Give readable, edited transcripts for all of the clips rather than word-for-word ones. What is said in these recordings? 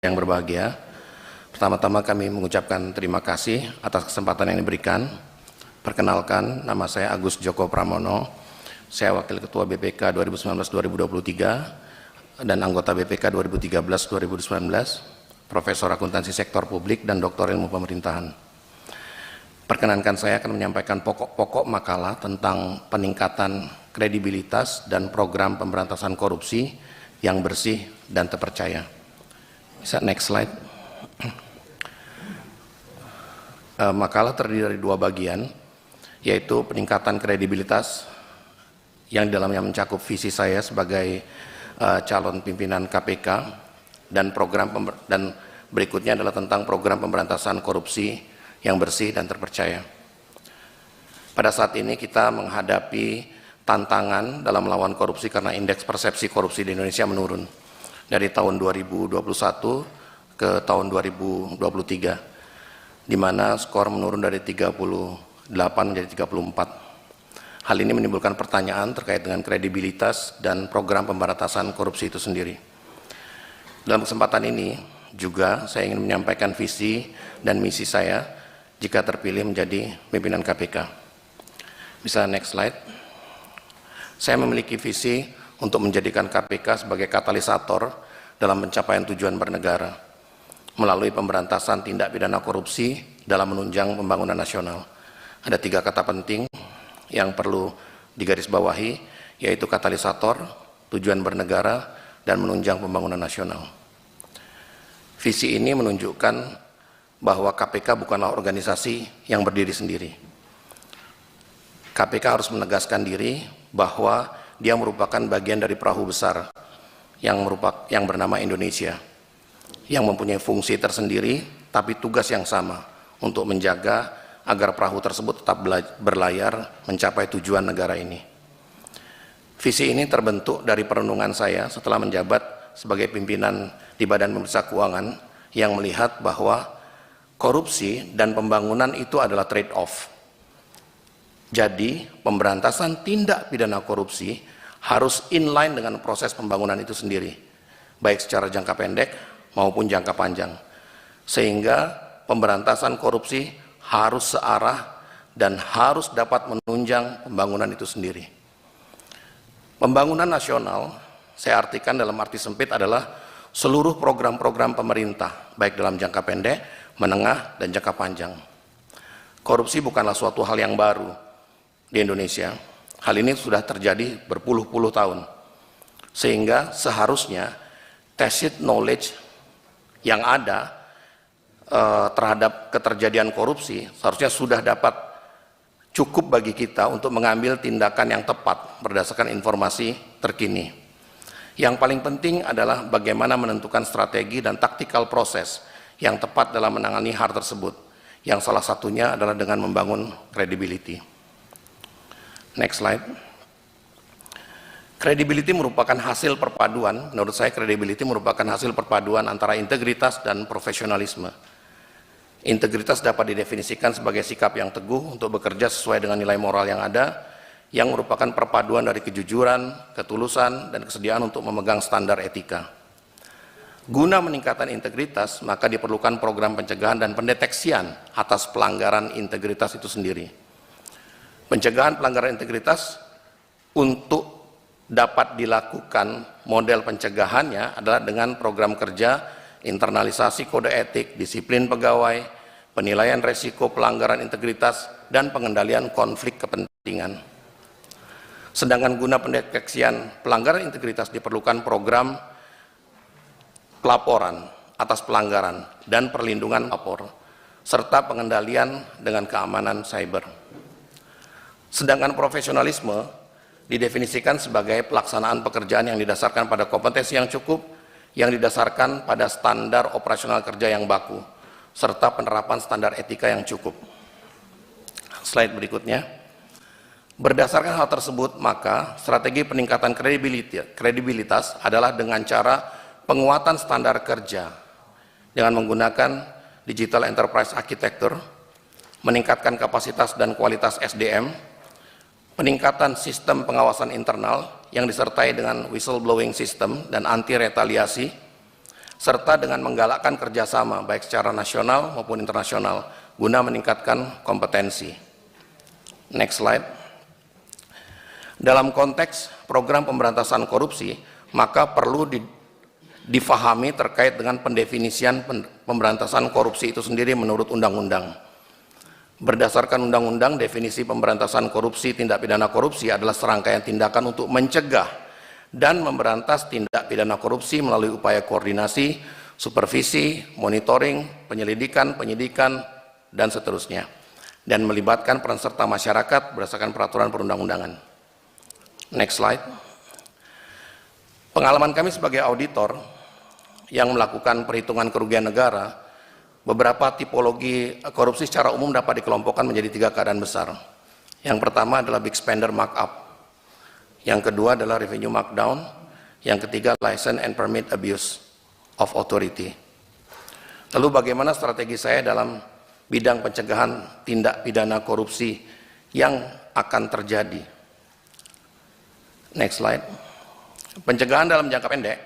yang berbahagia. Pertama-tama kami mengucapkan terima kasih atas kesempatan yang diberikan. Perkenalkan, nama saya Agus Joko Pramono. Saya Wakil Ketua BPK 2019-2023 dan anggota BPK 2013-2019, Profesor Akuntansi Sektor Publik dan Doktor Ilmu Pemerintahan. Perkenankan saya akan menyampaikan pokok-pokok makalah tentang peningkatan kredibilitas dan program pemberantasan korupsi yang bersih dan terpercaya. Bisa next slide. Makalah terdiri dari dua bagian, yaitu peningkatan kredibilitas yang dalamnya mencakup visi saya sebagai calon pimpinan KPK dan dan berikutnya adalah tentang program pemberantasan korupsi yang bersih dan terpercaya. Pada saat ini kita menghadapi tantangan dalam melawan korupsi karena indeks persepsi korupsi di Indonesia menurun dari tahun 2021 ke tahun 2023, di mana skor menurun dari 38 menjadi 34. Hal ini menimbulkan pertanyaan terkait dengan kredibilitas dan program pemberantasan korupsi itu sendiri. Dalam kesempatan ini juga saya ingin menyampaikan visi dan misi saya jika terpilih menjadi pimpinan KPK. Bisa next slide. Saya memiliki visi untuk menjadikan KPK sebagai katalisator dalam pencapaian tujuan bernegara melalui pemberantasan tindak pidana korupsi dalam menunjang pembangunan nasional. Ada 3 kata penting yang perlu digarisbawahi, yaitu katalisator, tujuan bernegara, dan menunjang pembangunan nasional. Visi ini menunjukkan bahwa KPK bukanlah organisasi yang berdiri sendiri. KPK harus menegaskan diri bahwa dia merupakan bagian dari perahu besar yang bernama Indonesia, yang mempunyai fungsi tersendiri tapi tugas yang sama untuk menjaga agar perahu tersebut tetap berlayar mencapai tujuan negara ini. Visi ini terbentuk dari perenungan saya setelah menjabat sebagai pimpinan di Badan Pemeriksa Keuangan yang melihat bahwa korupsi dan pembangunan itu adalah trade-off. Jadi, pemberantasan tindak pidana korupsi harus inline dengan proses pembangunan itu sendiri, baik secara jangka pendek maupun jangka panjang. Sehingga pemberantasan korupsi harus searah dan harus dapat menunjang pembangunan itu sendiri. Pembangunan nasional, saya artikan dalam arti sempit adalah seluruh program-program pemerintah, baik dalam jangka pendek, menengah, dan jangka panjang. Korupsi bukanlah suatu hal yang baru di Indonesia. Hal ini sudah terjadi berpuluh-puluh tahun, sehingga seharusnya tacit knowledge yang ada terhadap keterjadian korupsi seharusnya sudah dapat cukup bagi kita untuk mengambil tindakan yang tepat berdasarkan informasi terkini. Yang paling penting adalah bagaimana menentukan strategi dan taktikal proses yang tepat dalam menangani hal tersebut, yang salah satunya adalah dengan membangun credibility. Next slide. Credibility merupakan hasil perpaduan, menurut saya credibility merupakan hasil perpaduan antara integritas dan profesionalisme. Integritas dapat didefinisikan sebagai sikap yang teguh untuk bekerja sesuai dengan nilai moral yang ada, yang merupakan perpaduan dari kejujuran, ketulusan, dan kesediaan untuk memegang standar etika. Guna meningkatkan integritas, maka diperlukan program pencegahan dan pendeteksian atas pelanggaran integritas itu sendiri. Pencegahan pelanggaran integritas untuk dapat dilakukan model pencegahannya adalah dengan program kerja internalisasi kode etik, disiplin pegawai, penilaian resiko pelanggaran integritas, dan pengendalian konflik kepentingan. Sedangkan guna pendeteksian pelanggaran integritas diperlukan program pelaporan atas pelanggaran dan perlindungan lapor, serta pengendalian dengan keamanan cyber. Sedangkan profesionalisme didefinisikan sebagai pelaksanaan pekerjaan yang didasarkan pada kompetensi yang cukup, yang didasarkan pada standar operasional kerja yang baku, serta penerapan standar etika yang cukup. Slide berikutnya. Berdasarkan hal tersebut, maka strategi peningkatan kredibilitas adalah dengan cara penguatan standar kerja dengan menggunakan digital enterprise architecture, meningkatkan kapasitas dan kualitas SDM, peningkatan sistem pengawasan internal yang disertai dengan whistleblowing system dan anti retaliasi, serta dengan menggalakkan kerjasama baik secara nasional maupun internasional guna meningkatkan kompetensi. Next slide. Dalam konteks program pemberantasan korupsi, maka perlu difahami terkait dengan pendefinisian pemberantasan korupsi itu sendiri menurut undang-undang. Berdasarkan undang-undang, definisi pemberantasan korupsi, tindak pidana korupsi adalah serangkaian tindakan untuk mencegah dan memberantas tindak pidana korupsi melalui upaya koordinasi, supervisi, monitoring, penyelidikan, penyidikan, dan seterusnya, dan melibatkan peran serta masyarakat berdasarkan peraturan perundang-undangan. Next slide. Pengalaman kami sebagai auditor yang melakukan perhitungan kerugian negara, beberapa tipologi korupsi secara umum dapat dikelompokkan menjadi 3 keadaan besar. Yang pertama adalah big spender markup, yang kedua adalah revenue markdown, yang ketiga license and permit abuse of authority. Lalu bagaimana strategi saya dalam bidang pencegahan tindak pidana korupsi yang akan terjadi? Next slide. Pencegahan dalam jangka pendek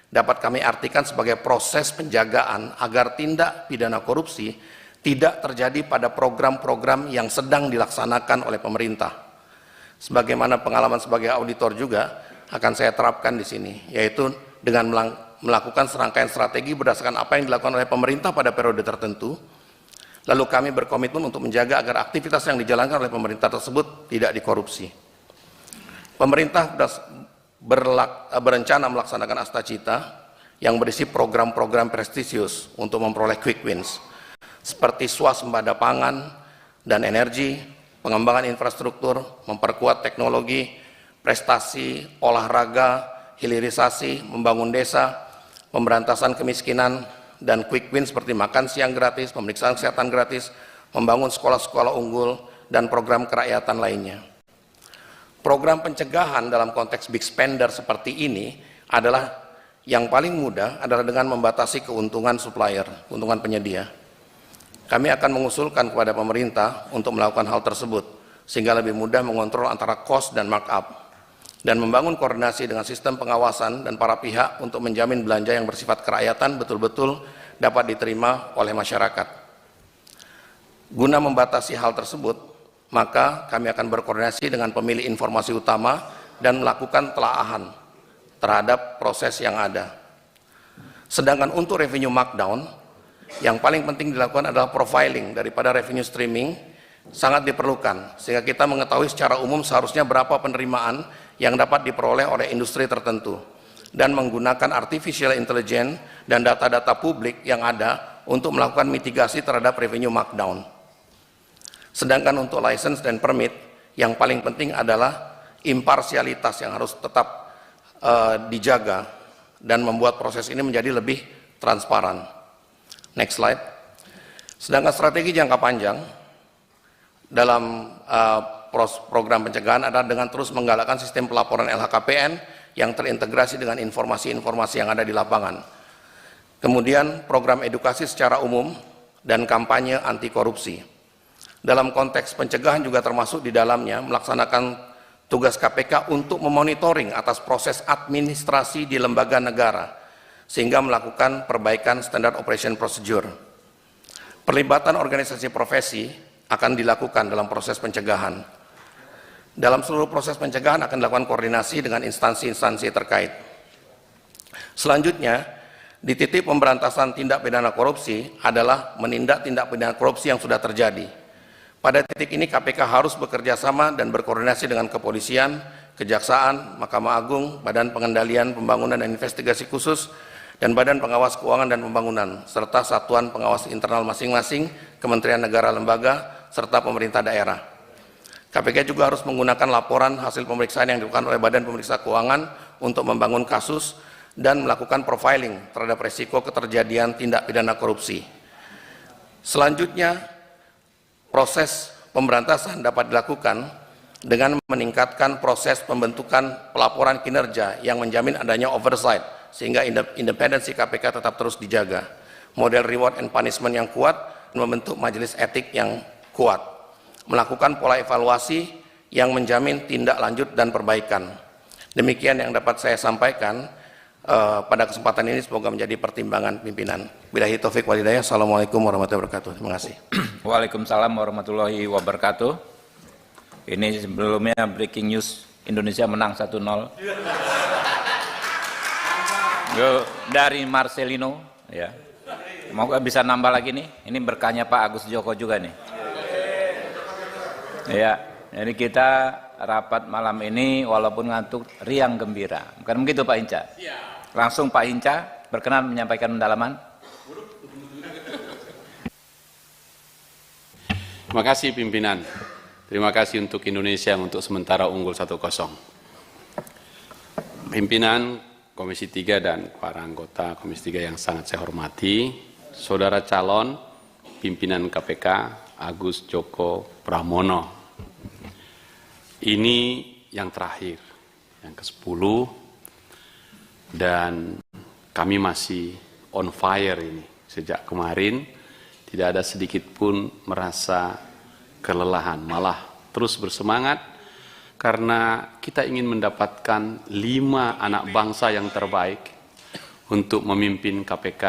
dapat kami artikan sebagai proses penjagaan agar tindak pidana korupsi tidak terjadi pada program-program yang sedang dilaksanakan oleh pemerintah. Sebagaimana pengalaman sebagai auditor juga akan saya terapkan di sini, yaitu dengan melakukan serangkaian strategi berdasarkan apa yang dilakukan oleh pemerintah pada periode tertentu. Lalu kami berkomitmen untuk menjaga agar aktivitas yang dijalankan oleh pemerintah tersebut tidak dikorupsi. Pemerintah berencana melaksanakan Astacita yang berisi program-program prestisius untuk memperoleh quick wins, seperti swasembada pangan dan energi, pengembangan infrastruktur, memperkuat teknologi, prestasi, olahraga, hilirisasi, membangun desa, pemberantasan kemiskinan, dan quick win seperti makan siang gratis, pemeriksaan kesehatan gratis, membangun sekolah-sekolah unggul, dan program kerakyatan lainnya. Program pencegahan dalam konteks big spender seperti ini adalah yang paling mudah adalah dengan membatasi keuntungan supplier, keuntungan penyedia. Kami akan mengusulkan kepada pemerintah untuk melakukan hal tersebut, sehingga lebih mudah mengontrol antara cost dan markup, dan membangun koordinasi dengan sistem pengawasan dan para pihak untuk menjamin belanja yang bersifat kerakyatan betul-betul dapat diterima oleh masyarakat. Guna membatasi hal tersebut, maka kami akan berkoordinasi dengan pemilik informasi utama dan melakukan telaahan terhadap proses yang ada. Sedangkan untuk revenue markdown, yang paling penting dilakukan adalah profiling daripada revenue streaming sangat diperlukan, sehingga kita mengetahui secara umum seharusnya berapa penerimaan yang dapat diperoleh oleh industri tertentu, dan menggunakan artificial intelligence dan data-data publik yang ada untuk melakukan mitigasi terhadap revenue markdown. Sedangkan untuk license dan permit, yang paling penting adalah imparsialitas yang harus tetap dijaga dan membuat proses ini menjadi lebih transparan. Next slide. Sedangkan strategi jangka panjang dalam program pencegahan adalah dengan terus menggalakkan sistem pelaporan LHKPN yang terintegrasi dengan informasi-informasi yang ada di lapangan. Kemudian program edukasi secara umum dan kampanye anti korupsi. Dalam konteks pencegahan juga termasuk di dalamnya melaksanakan tugas KPK untuk memonitoring atas proses administrasi di lembaga negara, sehingga melakukan perbaikan standard operation procedure. Perlibatan organisasi profesi akan dilakukan dalam proses pencegahan. Dalam seluruh proses pencegahan akan dilakukan koordinasi dengan instansi-instansi terkait. Selanjutnya, di titik pemberantasan tindak pidana korupsi adalah menindak tindak pidana korupsi yang sudah terjadi. Pada titik ini KPK harus bekerja sama dan berkoordinasi dengan kepolisian, kejaksaan, Mahkamah Agung, Badan Pengendalian Pembangunan dan Investigasi Khusus, dan Badan Pengawas Keuangan dan Pembangunan, serta satuan pengawas internal masing-masing, kementerian negara lembaga, serta pemerintah daerah. KPK juga harus menggunakan laporan hasil pemeriksaan yang dilakukan oleh Badan Pemeriksa Keuangan untuk membangun kasus dan melakukan profiling terhadap risiko keterjadian tindak pidana korupsi. Selanjutnya, proses pemberantasan dapat dilakukan dengan meningkatkan proses pembentukan pelaporan kinerja yang menjamin adanya oversight, sehingga independensi KPK tetap terus dijaga. Model reward and punishment yang kuat, membentuk majelis etik yang kuat. Melakukan pola evaluasi yang menjamin tindak lanjut dan perbaikan. Demikian yang dapat saya sampaikan. pada kesempatan ini semoga menjadi pertimbangan pimpinan. Billahi taufik walhidayah. Assalamualaikum warahmatullahi wabarakatuh. Terima kasih. Waalaikumsalam warahmatullahi wabarakatuh. Ini sebelumnya breaking news, Indonesia menang 1-0. Dari Marcelino, ya. Semoga bisa nambah lagi nih. Ini berkahnya Pak Agus Joko juga nih. Ya, jadi kita rapat malam ini walaupun ngantuk riang gembira. Bukan begitu Pak Hinca? Langsung Pak Hinca berkenan menyampaikan pendalaman. Terima kasih pimpinan. Terima kasih untuk Indonesia untuk sementara unggul 1-0. Pimpinan Komisi 3 dan para anggota Komisi 3 yang sangat saya hormati, Saudara calon pimpinan KPK Agus Joko Pramono. Ini yang terakhir, yang ke-10, dan kami masih on fire ini. Sejak kemarin tidak ada sedikit pun merasa kelelahan, malah terus bersemangat karena kita ingin mendapatkan 5 anak bangsa yang terbaik untuk memimpin KPK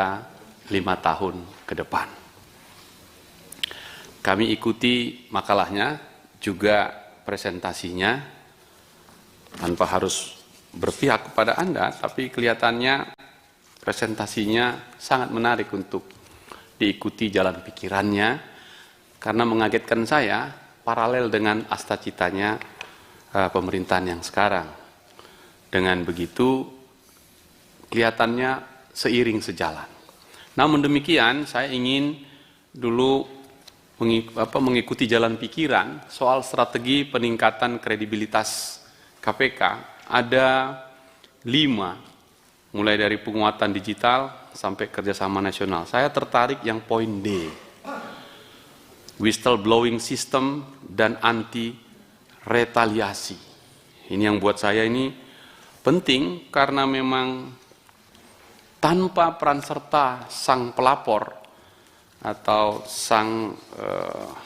5 tahun ke depan. Kami ikuti makalahnya, juga presentasinya, tanpa harus berpihak kepada Anda, tapi kelihatannya presentasinya sangat menarik untuk diikuti jalan pikirannya, karena mengagetkan saya paralel dengan astacitanya pemerintahan yang sekarang. Dengan begitu kelihatannya seiring sejalan. Namun demikian saya ingin dulu mengikuti jalan pikiran soal strategi peningkatan kredibilitas KPK. Ada 5, mulai dari penguatan digital sampai kerjasama nasional. Saya tertarik yang poin D, whistleblowing system dan anti retaliasi. Ini yang buat saya ini penting karena memang tanpa peran serta sang pelapor atau sang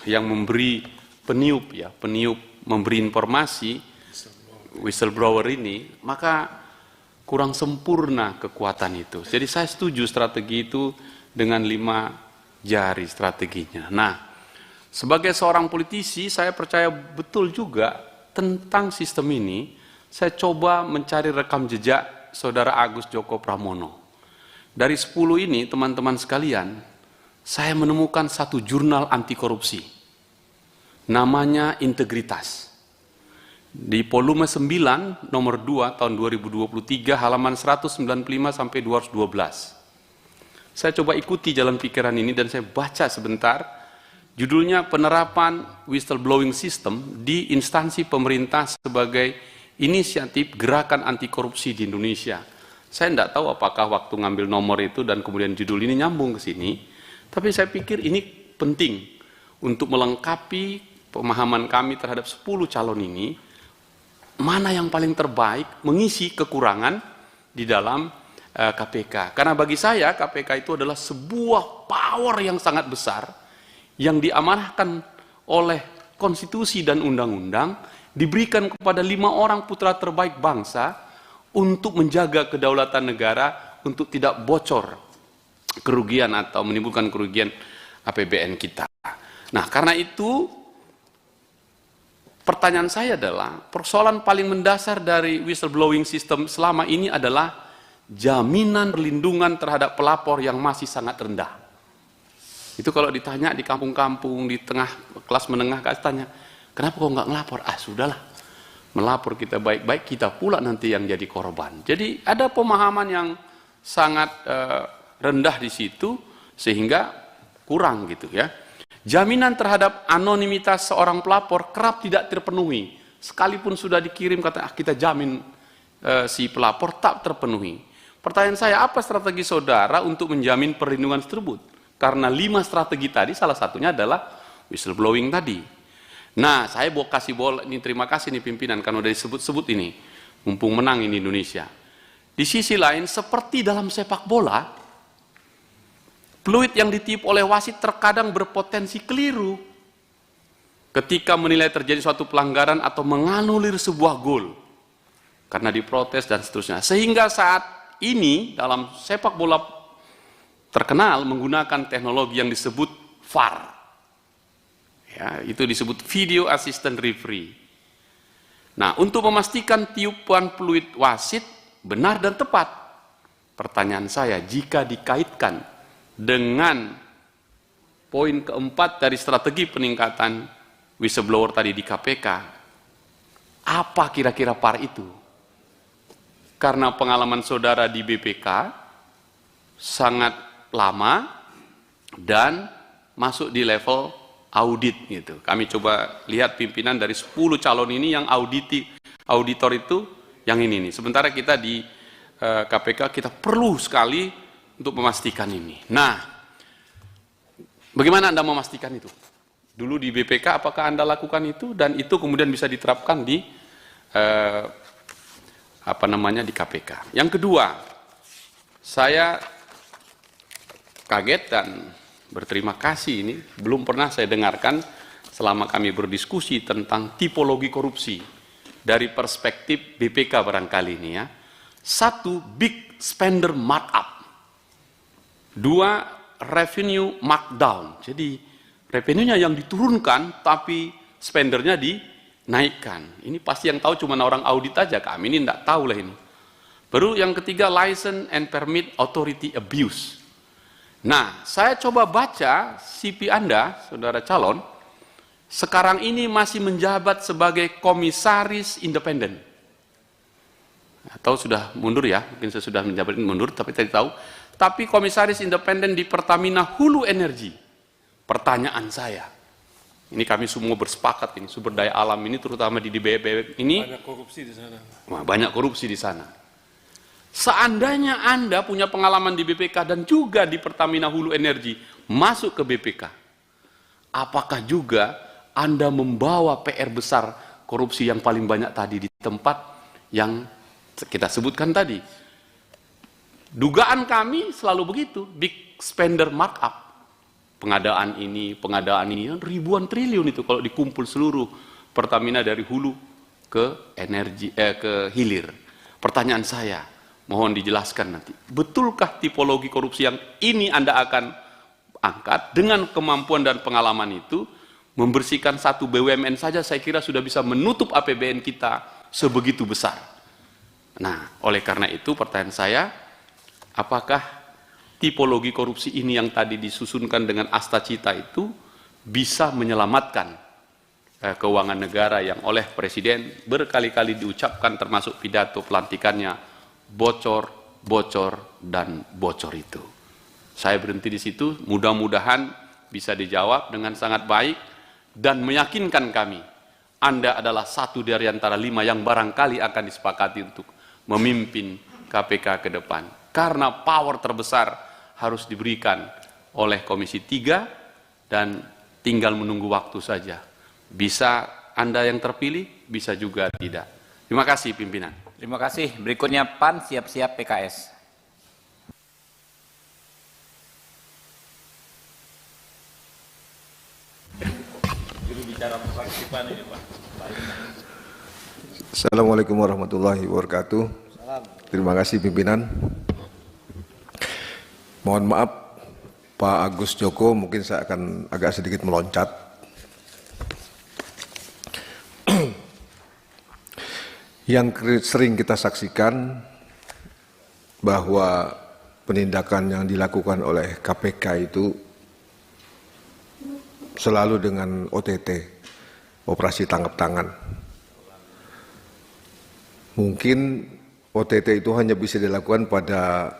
yang memberi peniup memberi informasi, whistleblower ini, maka kurang sempurna kekuatan itu. Jadi saya setuju strategi itu dengan 5 jari strateginya. Nah, sebagai seorang politisi saya percaya betul juga tentang sistem ini. Saya coba mencari rekam jejak Saudara Agus Joko Pramono. Dari 10 ini teman-teman sekalian, saya menemukan satu jurnal anti korupsi, namanya Integritas. Di volume 9 nomor 2 tahun 2023 halaman 195 sampai 212. Saya coba ikuti jalan pikiran ini dan saya baca sebentar. Judulnya penerapan whistleblowing system di instansi pemerintah sebagai inisiatif gerakan anti korupsi di Indonesia. Saya tidak tahu apakah waktu ngambil nomor itu dan kemudian judul ini nyambung ke sini. Tapi saya pikir ini penting untuk melengkapi pemahaman kami terhadap 10 calon ini, mana yang paling terbaik mengisi kekurangan di dalam KPK. Karena bagi saya KPK itu adalah sebuah power yang sangat besar yang diamanahkan oleh konstitusi dan undang-undang, diberikan kepada 5 orang putra terbaik bangsa untuk menjaga kedaulatan negara, untuk tidak bocor kerugian atau menimbulkan kerugian APBN kita. Nah, karena itu pertanyaan saya adalah, persoalan paling mendasar dari whistleblowing system selama ini adalah jaminan perlindungan terhadap pelapor yang masih sangat rendah. Itu kalau ditanya di kampung-kampung, di tengah kelas menengah, kasih tanya, kenapa kok nggak ngelapor? Ah, sudahlah, melapor kita baik-baik, kita pula nanti yang jadi korban. Jadi ada pemahaman yang sangat rendah di situ, sehingga kurang gitu ya. Jaminan terhadap anonimitas seorang pelapor kerap tidak terpenuhi. Sekalipun sudah dikirim kata kita jamin si pelapor, tak terpenuhi. Pertanyaan saya, apa strategi saudara untuk menjamin perlindungan tersebut? Karena 5 strategi tadi salah satunya adalah whistleblowing tadi. Nah, saya mau kasih bola ini, terima kasih nih pimpinan karena udah disebut-sebut ini, mumpung menang ini Indonesia. Di sisi lain, seperti dalam sepak bola, peluit yang ditiup oleh wasit terkadang berpotensi keliru ketika menilai terjadi suatu pelanggaran atau menganulir sebuah gol karena diprotes dan seterusnya. Sehingga saat ini dalam sepak bola terkenal menggunakan teknologi yang disebut VAR. Ya, itu disebut Video Assistant Referee. Nah, untuk memastikan tiupan peluit wasit benar dan tepat, pertanyaan saya, jika dikaitkan dengan poin keempat dari strategi peningkatan whistleblower tadi di KPK, apa kira-kira VAR itu? Karena pengalaman saudara di BPK sangat lama dan masuk di level audit gitu. Kami coba lihat pimpinan dari 10 calon ini yang auditor itu yang ini nih. Sementara kita di KPK kita perlu sekali untuk memastikan ini. Nah, bagaimana Anda memastikan itu? Dulu di BPK apakah Anda lakukan itu dan itu kemudian bisa diterapkan di di KPK. Yang kedua, saya kaget dan berterima kasih, ini belum pernah saya dengarkan selama kami berdiskusi tentang tipologi korupsi dari perspektif BPK barangkali ini ya. Satu, big spender markup. Dua, revenue markdown. Jadi revenue-nya yang diturunkan tapi spendernya dinaikkan. Ini pasti yang tahu cuma orang audit aja, kami ini tidak tahu lah ini. Baru yang ketiga, license and permit authority abuse. Nah, saya coba baca CV Anda, saudara calon, sekarang ini masih menjabat sebagai komisaris independen. Atau sudah mundur ya, mungkin saya sudah menjabat mundur, tapi tidak tahu. Tapi komisaris independen di Pertamina Hulu Energi. Pertanyaan saya, ini kami semua bersepakat, ini sumber daya alam ini, terutama di BBM ini, banyak korupsi di sana. Wah, banyak korupsi di sana. Seandainya Anda punya pengalaman di BPK dan juga di Pertamina Hulu Energi masuk ke BPK, apakah juga Anda membawa PR besar korupsi yang paling banyak tadi di tempat yang kita sebutkan tadi? Dugaan kami selalu begitu, big spender markup. Pengadaan ini, ribuan triliun itu kalau dikumpul seluruh Pertamina dari hulu ke energi, ke hilir. Pertanyaan saya, mohon dijelaskan nanti, betulkah tipologi korupsi yang ini Anda akan angkat dengan kemampuan dan pengalaman itu, membersihkan satu BUMN saja saya kira sudah bisa menutup APBN kita sebegitu besar. Nah, oleh karena itu pertanyaan saya, apakah tipologi korupsi ini yang tadi disusunkan dengan Astacita itu bisa menyelamatkan keuangan negara yang oleh Presiden berkali-kali diucapkan termasuk pidato pelantikannya, bocor, bocor, dan bocor itu. Saya berhenti di situ, mudah-mudahan bisa dijawab dengan sangat baik dan meyakinkan kami, Anda adalah satu dari antara 5 yang barangkali akan disepakati untuk memimpin KPK ke depan. Karena power terbesar harus diberikan oleh Komisi 3 dan tinggal menunggu waktu saja. Bisa Anda yang terpilih, bisa juga tidak. Terima kasih pimpinan. Terima kasih. Berikutnya PAN, siap-siap PKS. Assalamualaikum warahmatullahi wabarakatuh. Terima kasih pimpinan. Mohon maaf Pak Agus Joko, mungkin saya akan agak sedikit meloncat. Yang sering kita saksikan bahwa penindakan yang dilakukan oleh KPK itu selalu dengan OTT, operasi tangkap tangan. Mungkin OTT itu hanya bisa dilakukan pada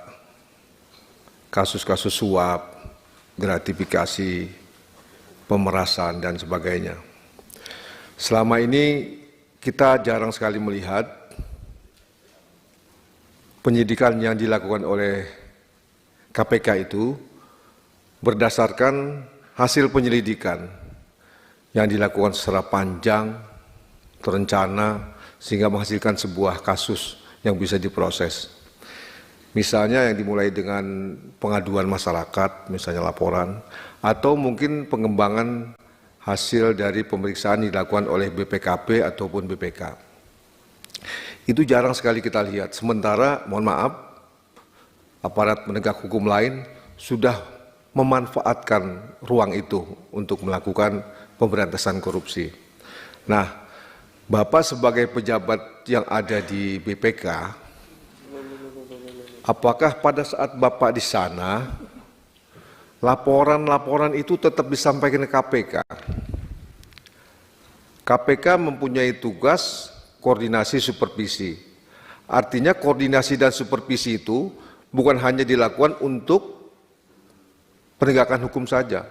kasus-kasus suap, gratifikasi, pemerasan, dan sebagainya. Selama ini kita jarang sekali melihat penyidikan yang dilakukan oleh KPK itu berdasarkan hasil penyelidikan yang dilakukan secara panjang, terencana, sehingga menghasilkan sebuah kasus yang bisa diproses. Misalnya yang dimulai dengan pengaduan masyarakat, misalnya laporan, atau mungkin pengembangan hasil dari pemeriksaan dilakukan oleh BPKP ataupun BPK. Itu jarang sekali kita lihat. Sementara, mohon maaf, aparat penegak hukum lain sudah memanfaatkan ruang itu untuk melakukan pemberantasan korupsi. Nah, Bapak sebagai pejabat yang ada di BPK, apakah pada saat Bapak di sana, laporan-laporan itu tetap disampaikan ke KPK? KPK mempunyai tugas koordinasi supervisi. Artinya koordinasi dan supervisi itu bukan hanya dilakukan untuk penegakan hukum saja.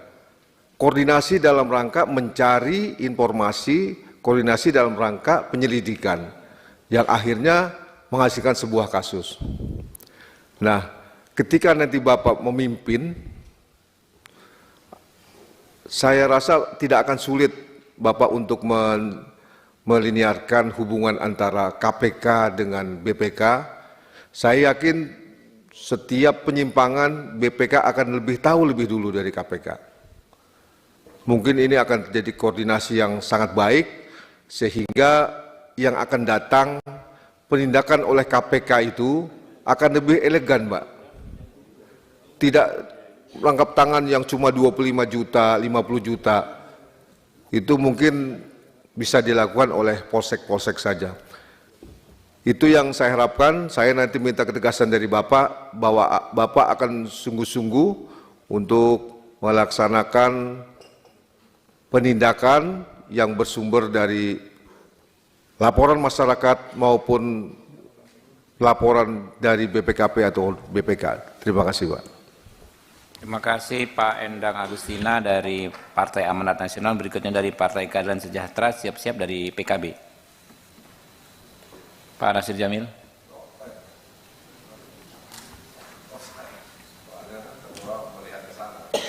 Koordinasi dalam rangka mencari informasi, koordinasi dalam rangka penyelidikan yang akhirnya menghasilkan sebuah kasus. Nah, ketika nanti Bapak memimpin, saya rasa tidak akan sulit Bapak untuk meliniarkan hubungan antara KPK dengan BPK. Saya yakin setiap penyimpangan BPK akan lebih tahu lebih dulu dari KPK. Mungkin ini akan terjadi koordinasi yang sangat baik, sehingga yang akan datang penindakan oleh KPK itu akan lebih elegan, Mbak. Tidak rangkap tangan yang cuma 25 juta, 50 juta. Itu mungkin bisa dilakukan oleh polsek-polsek saja. Itu yang saya harapkan. Saya nanti minta ketegasan dari Bapak bahwa Bapak akan sungguh-sungguh untuk melaksanakan penindakan yang bersumber dari laporan masyarakat maupun laporan dari BPKP atau BPK. Terima kasih, Pak. Terima kasih Pak Endang Agustina dari Partai Amanat Nasional. Berikutnya dari Partai Keadilan Sejahtera, siap-siap dari PKB. Pak Nasir Jamil.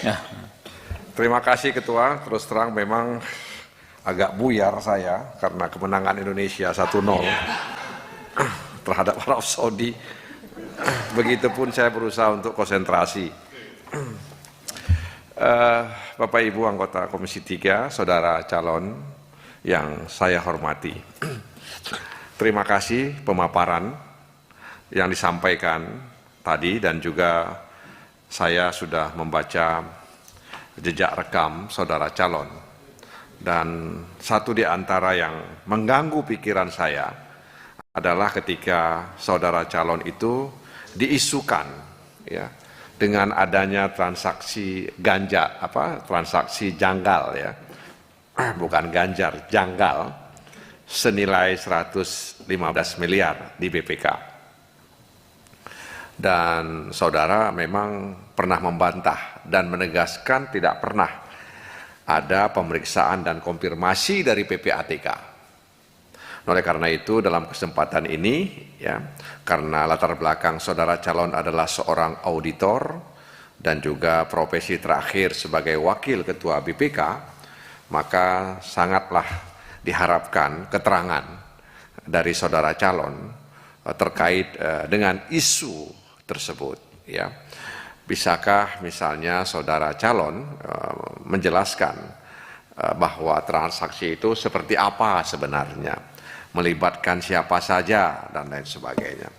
Ya. Terima kasih Ketua, terus terang memang agak buyar saya karena kemenangan Indonesia 1-0 terhadap Arab Saudi. Begitupun saya berusaha untuk konsentrasi. Bapak Ibu anggota Komisi 3, saudara calon yang saya hormati. Terima kasih pemaparan yang disampaikan tadi dan juga saya sudah membaca jejak rekam saudara calon. Dan satu di antara yang mengganggu pikiran saya adalah ketika saudara calon itu diisukan ya dengan adanya transaksi transaksi janggal ya. Bukan ganjar, janggal senilai 115 miliar di BPK. Dan saudara memang pernah membantah dan menegaskan tidak pernah ada pemeriksaan dan konfirmasi dari PPATK. Oleh karena itu dalam kesempatan ini ya, karena latar belakang saudara calon adalah seorang auditor dan juga profesi terakhir sebagai wakil ketua BPK, maka sangatlah diharapkan keterangan dari saudara calon terkait dengan isu tersebut ya. Bisakah misalnya saudara calon menjelaskan bahwa transaksi itu seperti apa sebenarnya, melibatkan siapa saja dan lain sebagainya.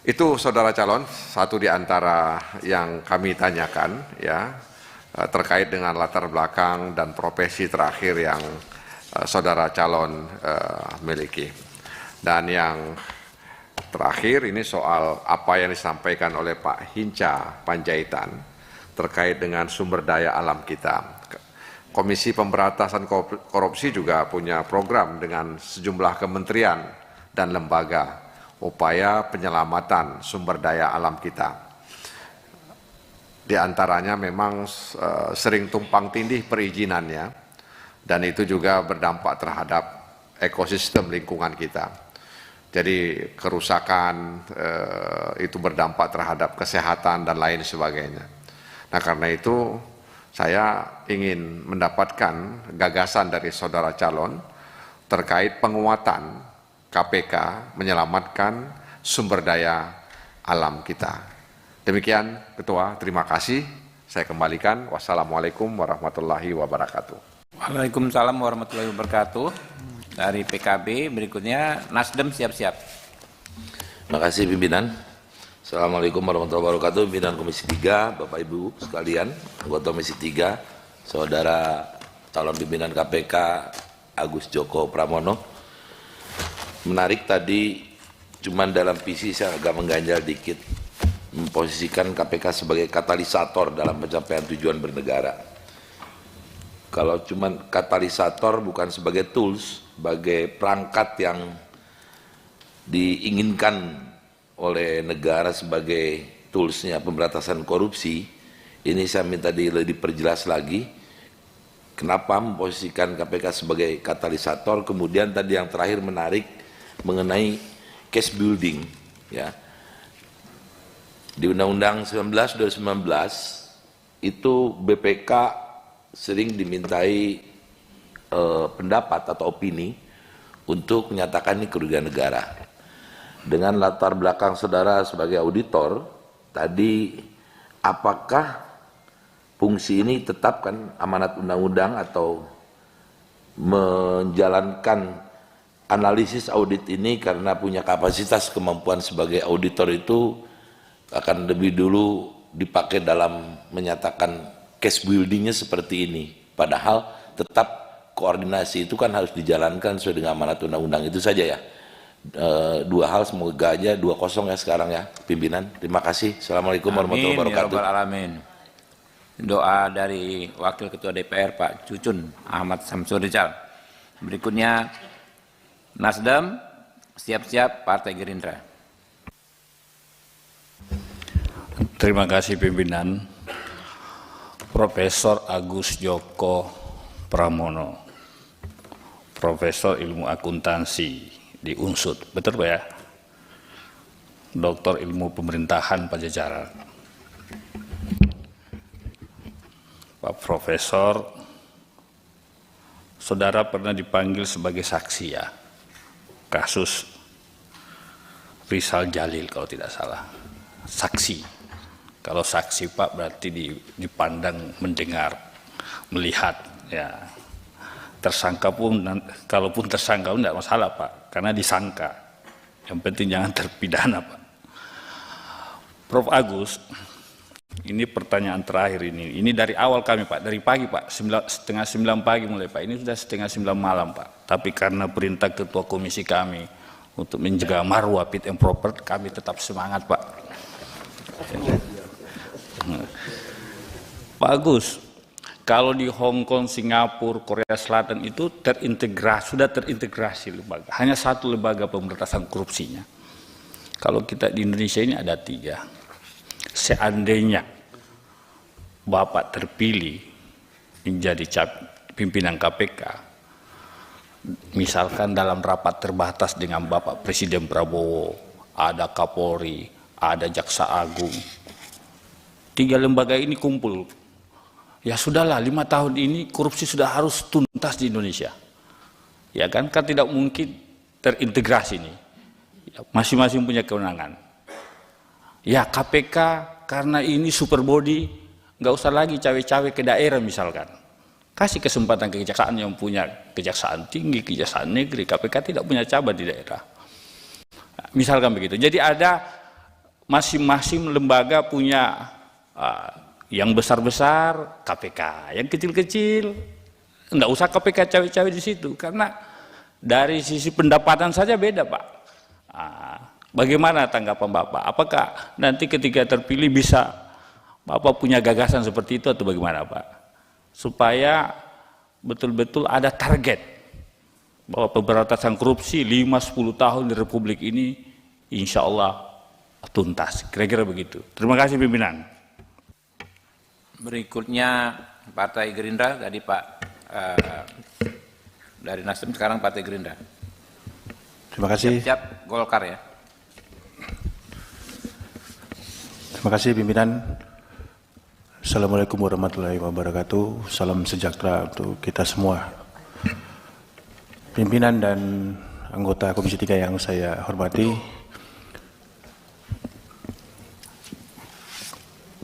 Itu saudara calon satu di antara yang kami tanyakan ya, terkait dengan latar belakang dan profesi terakhir yang saudara calon miliki. Dan yang terakhir ini soal apa yang disampaikan oleh Pak Hinca Panjaitan terkait dengan sumber daya alam kita. Komisi Pemberantasan Korupsi juga punya program dengan sejumlah kementerian dan lembaga upaya penyelamatan sumber daya alam kita. Di antaranya memang sering tumpang tindih perizinannya dan itu juga berdampak terhadap ekosistem lingkungan kita. Jadi kerusakan itu berdampak terhadap kesehatan dan lain sebagainya. Nah karena itu saya ingin mendapatkan gagasan dari saudara calon terkait penguatan KPK menyelamatkan sumber daya alam kita. Demikian Ketua, terima kasih. Saya kembalikan. Wassalamualaikum warahmatullahi wabarakatuh. Waalaikumsalam warahmatullahi wabarakatuh. Dari PKB berikutnya Nasdem siap-siap. Terima kasih pimpinan. Assalamualaikum warahmatullahi wabarakatuh. Pimpinan Komisi 3, Bapak Ibu sekalian, anggota Komisi 3, Saudara calon pimpinan KPK Agus Joko Pramono. Menarik tadi, cuman dalam visi saya agak mengganjal dikit, memposisikan KPK sebagai katalisator dalam pencapaian tujuan bernegara. Kalau cuman katalisator bukan sebagai tools, sebagai perangkat yang diinginkan oleh negara sebagai toolsnya pemberantasan korupsi, ini saya minta diperjelas lagi kenapa memposisikan KPK sebagai katalisator. Kemudian tadi yang terakhir menarik mengenai case building, ya. Di Undang-Undang 19/2019 itu BPK sering dimintai pendapat atau opini untuk menyatakan ini kerugian negara. Dengan latar belakang saudara sebagai auditor, tadi apakah fungsi ini tetapkan amanat undang-undang atau menjalankan analisis audit ini karena punya kapasitas kemampuan sebagai auditor itu akan lebih dulu dipakai dalam menyatakan case buildingnya seperti ini. Padahal tetap koordinasi itu kan harus dijalankan sesuai dengan amanat undang-undang. Itu saja ya. Dua hal, semoga aja 2-0 ya sekarang ya pimpinan. Terima kasih. Assalamualaikum warahmatullahi wabarakatuh. Amin ya rabbal alamin. Doa dari Wakil Ketua DPR Pak Cucun Ahmad Samsur Rizal. Berikutnya Nasdem, siap-siap Partai Gerindra. Terima kasih pimpinan. Profesor Agus Joko Pramono, Profesor Ilmu Akuntansi di UNSUD, betul Pak ya? Doktor Ilmu Pemerintahan Pajajaran. Pak Profesor, saudara pernah dipanggil sebagai saksi ya, kasus Rizal Jalil kalau tidak salah, saksi. Kalau saksi Pak berarti dipandang, mendengar, melihat ya. Tersangka pun, kalaupun tersangka pun tidak masalah Pak, karena disangka. Yang penting jangan terpidana Pak. Prof. Agus, ini pertanyaan terakhir ini dari awal kami Pak, dari pagi Pak, 8:30 pagi mulai Pak, ini sudah 8:30 malam Pak. Tapi karena perintah Ketua Komisi kami untuk menjaga marwah fit and proper, kami tetap semangat Pak. Pak Agus, kalau di Hong Kong, Singapura, Korea Selatan itu sudah terintegrasi lembaga. Hanya satu lembaga pemberantasan korupsinya. Kalau kita di Indonesia ini ada 3. Seandainya Bapak terpilih menjadi pimpinan KPK, misalkan dalam rapat terbatas dengan Bapak Presiden Prabowo, ada Kapolri, ada Jaksa Agung, 3 lembaga ini kumpul. Ya sudahlah, 5 tahun ini korupsi sudah harus tuntas di Indonesia. Ya kan tidak mungkin terintegrasi ini. Ya, masing-masing punya kewenangan. Ya KPK karena ini super body, nggak usah lagi cawe-cawe ke daerah misalkan. Kasih kesempatan ke kejaksaan yang punya kejaksaan tinggi, kejaksaan negeri. KPK tidak punya cabang di daerah. Nah, misalkan begitu. Jadi ada masing-masing lembaga punya yang besar-besar KPK, yang kecil-kecil enggak usah KPK cawe-cawe di situ, karena dari sisi pendapatan saja beda Pak. Bagaimana tanggapan Bapak? Apakah nanti ketika terpilih bisa Bapak punya gagasan seperti itu atau bagaimana Pak? Supaya betul-betul ada target bahwa pemberantasan korupsi 5-10 tahun di Republik ini insya Allah tuntas. Kira-kira begitu. Terima kasih pimpinan. Berikutnya Partai Gerindra, tadi Pak dari Nasdem, sekarang Partai Gerindra. Terima kasih. Siap Golkar ya. Terima kasih pimpinan. Assalamualaikum warahmatullahi wabarakatuh. Salam sejahtera untuk kita semua. Pimpinan dan anggota Komisi 3 yang saya hormati,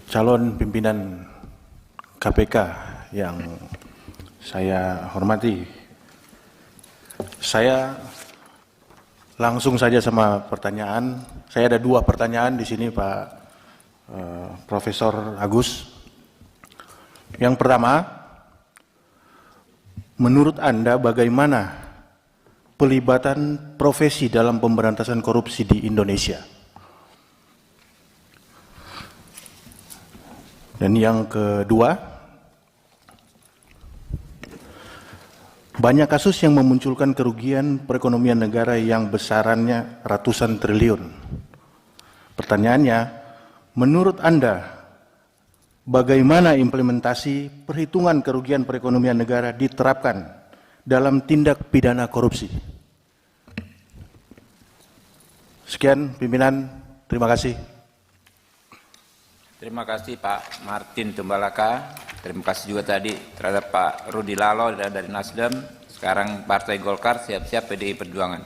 calon pimpinan KPK yang saya hormati, saya langsung saja sama pertanyaan. Saya ada 2 pertanyaan di sini, Pak Profesor Agus. Yang pertama, menurut Anda bagaimana pelibatan profesi dalam pemberantasan korupsi di Indonesia? Dan yang kedua, banyak kasus yang memunculkan kerugian perekonomian negara yang besarannya ratusan triliun. Pertanyaannya, menurut Anda, bagaimana implementasi perhitungan kerugian perekonomian negara diterapkan dalam tindak pidana korupsi? Sekian, pimpinan. Terima kasih. Terima kasih Pak Martin Tumbalaka. Terima kasih juga tadi terhadap Pak Rudi Lalo dari Nasdem. Sekarang Partai Golkar, siap-siap PDI Perjuangan.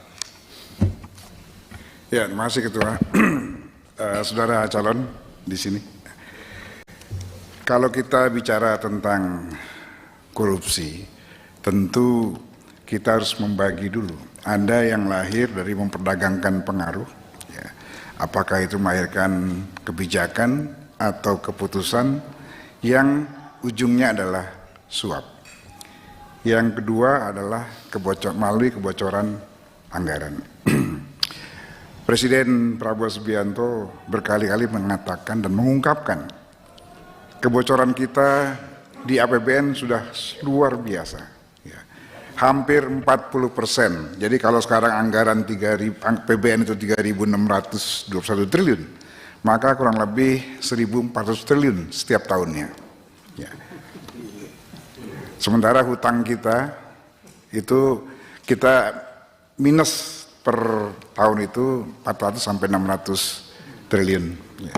Ya, terima kasih Ketua. Saudara calon di sini. Kalau kita bicara tentang korupsi, tentu kita harus membagi dulu. Ada yang lahir dari memperdagangkan pengaruh, ya. Apakah itu melahirkan kebijakan atau keputusan yang ujungnya adalah suap. Yang kedua adalah melalui kebocoran anggaran. Presiden Prabowo Subianto berkali-kali mengatakan dan mengungkapkan kebocoran kita di APBN sudah luar biasa. Ya. Hampir 40%. Jadi kalau sekarang anggaran APBN itu 3.621 triliun, maka kurang lebih 1.400 triliun setiap tahunnya. Ya. Sementara hutang kita itu kita minus per tahun itu 400 sampai 600 triliun. Ya.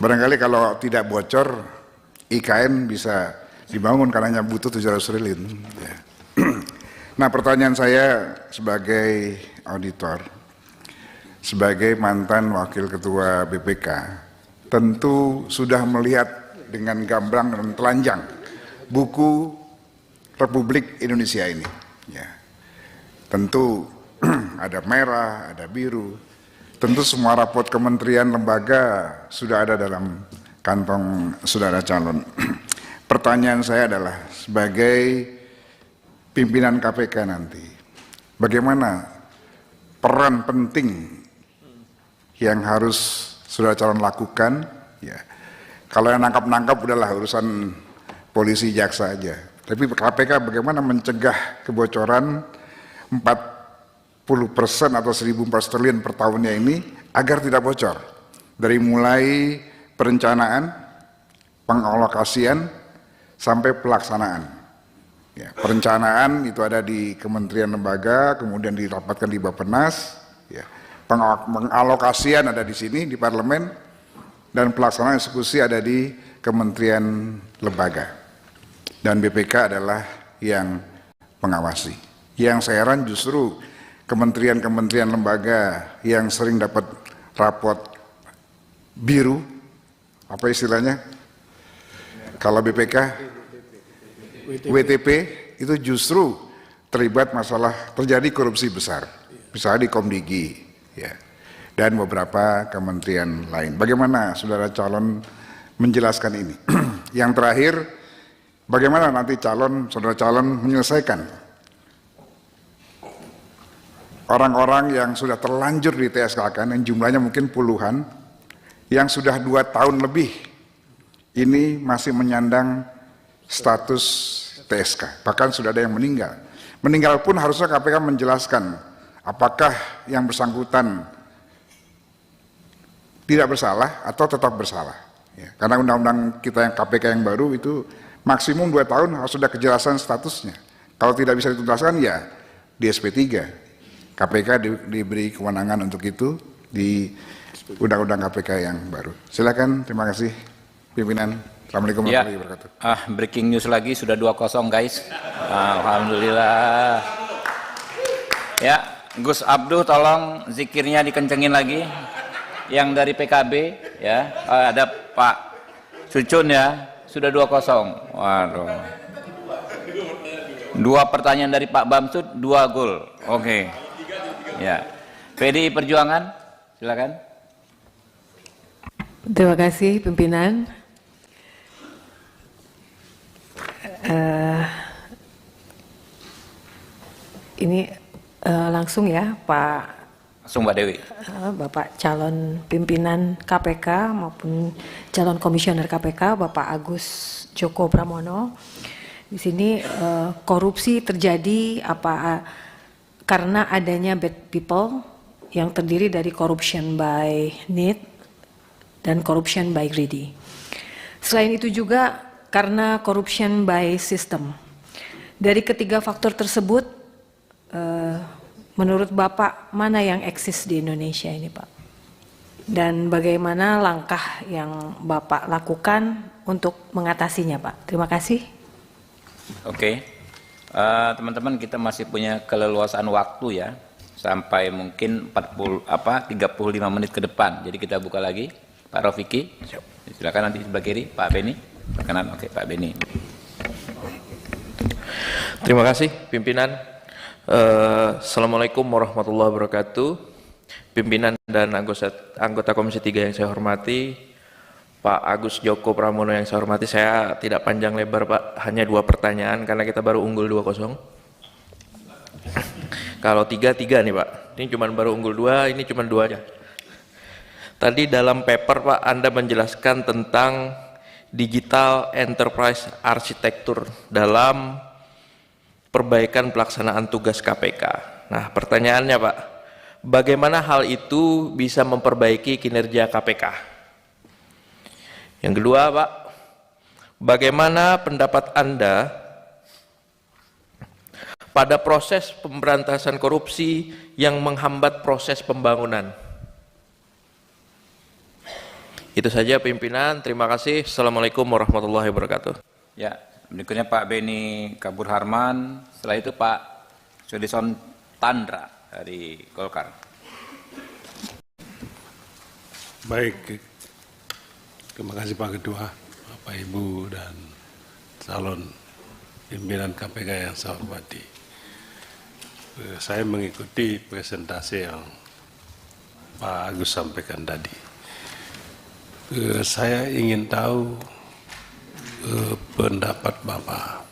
Barangkali kalau tidak bocor, IKN bisa dibangun karena butuh 700 triliun. Ya. Nah, pertanyaan saya sebagai auditor, sebagai mantan wakil ketua BPK, tentu sudah melihat dengan gamblang dan telanjang buku Republik Indonesia ini. Ya. Tentu ada merah, ada biru. Tentu semua raport kementerian lembaga sudah ada dalam kantong saudara calon. Pertanyaan saya adalah sebagai pimpinan KPK nanti, bagaimana peran penting yang harus saudara calon lakukan? Ya. Kalau yang nangkap-nangkap udahlah urusan polisi jaksa aja. Tapi KPK bagaimana mencegah kebocoran 40% atau 1.400 triliun per tahunnya ini agar tidak bocor. Dari mulai perencanaan, pengalokasian, sampai pelaksanaan. Ya, perencanaan itu ada di kementerian lembaga, kemudian dirapatkan di Bappenas. Ya. Pengalokasian ada di sini, di parlemen, dan pelaksanaan eksekusi ada di kementerian lembaga. Dan BPK adalah yang mengawasi. Yang saya heran justru kementerian-kementerian lembaga yang sering dapat raport biru, apa istilahnya? Kalau BPK, WTP, itu justru terlibat masalah terjadi korupsi besar. Misalnya di Komdigi, ya, dan beberapa kementerian lain. Bagaimana saudara calon menjelaskan ini? Yang terakhir, bagaimana nanti saudara calon menyelesaikan orang-orang yang sudah terlanjur di TSK-kan, yang jumlahnya mungkin puluhan, yang sudah 2 tahun lebih ini masih menyandang status TSK, bahkan sudah ada yang meninggal. Meninggal pun harusnya KPK menjelaskan apakah yang bersangkutan tidak bersalah atau tetap bersalah. Ya, karena undang-undang kita yang KPK yang baru itu maksimum 2 tahun harus sudah kejelasan statusnya. Kalau tidak bisa dituntaskan ya di SP3. KPK diberi kewenangan untuk itu di undang-undang KPK yang baru. Silakan, terima kasih pimpinan. Assalamualaikum warahmatullahi wabarakatuh. Breaking news lagi, sudah 2-0 guys. Alhamdulillah. Ya, Gus Abduh tolong zikirnya dikencengin lagi. Yang dari PKB ya, ada Pak Cucun ya. Sudah 2-0. Waduh. 2 pertanyaan dari Pak Bamsud, 2 gol. Oke. Ya. PDI Perjuangan, silakan. Terima kasih pimpinan. Ini langsung ya Pak. Langsung Mbak Dewi. Bapak calon pimpinan KPK maupun calon komisioner KPK Bapak Agus Joko Pramono. Di sini korupsi terjadi karena adanya bad people yang terdiri dari corruption by need dan corruption by greedy. Selain itu juga karena corruption by system. Dari ketiga faktor tersebut, menurut Bapak mana yang eksis di Indonesia ini Pak? Dan bagaimana langkah yang Bapak lakukan untuk mengatasinya Pak? Terima kasih. Oke. Teman-teman, kita masih punya keleluasan waktu ya, sampai mungkin 35 menit ke depan. Jadi kita buka lagi. Pak Rofiki, silakan nanti sebelah kiri. Pak Beni, perkenan. Oke, Pak Beni. Terima kasih pimpinan. Assalamualaikum warahmatullahi wabarakatuh. Pimpinan dan anggota Komisi 3 yang saya hormati, Pak Agus Joko Pramono yang saya hormati, saya tidak panjang lebar Pak, hanya 2 pertanyaan karena kita baru unggul 2-0. Kalau 3-3 nih Pak, ini cuma baru unggul 2, ini cuma 2 aja. Tadi dalam paper Pak, Anda menjelaskan tentang digital enterprise arsitektur dalam perbaikan pelaksanaan tugas KPK. Nah, pertanyaannya Pak, bagaimana hal itu bisa memperbaiki kinerja KPK? Yang kedua Pak, bagaimana pendapat Anda pada proses pemberantasan korupsi yang menghambat proses pembangunan? Itu saja pimpinan, terima kasih. Assalamualaikum warahmatullahi wabarakatuh. Ya, berikutnya Pak Beni Kabur Harman, setelah itu Pak Sudison Tandra dari Golkar. Baik, terima kasih Pak Ketua, Bapak Ibu dan calon pimpinan KPK yang saya hormati. Saya mengikuti presentasi yang Pak Agus sampaikan tadi. Saya ingin tahu pendapat Bapak.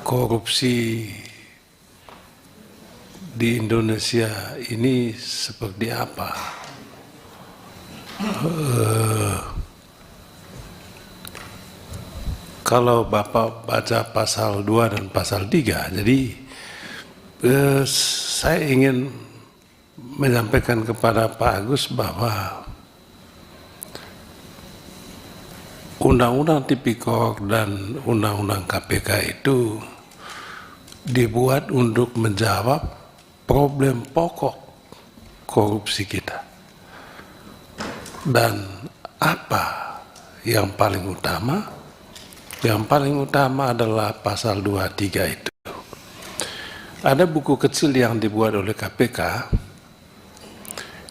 Korupsi di Indonesia ini seperti apa? Kalau Bapak baca pasal 2 dan pasal 3, jadi saya ingin menyampaikan kepada Pak Agus bahwa Undang-Undang Tipikor dan Undang-Undang KPK itu dibuat untuk menjawab problem pokok korupsi kita. Dan apa yang paling utama? Yang paling utama adalah pasal 23 itu. Ada buku kecil yang dibuat oleh KPK.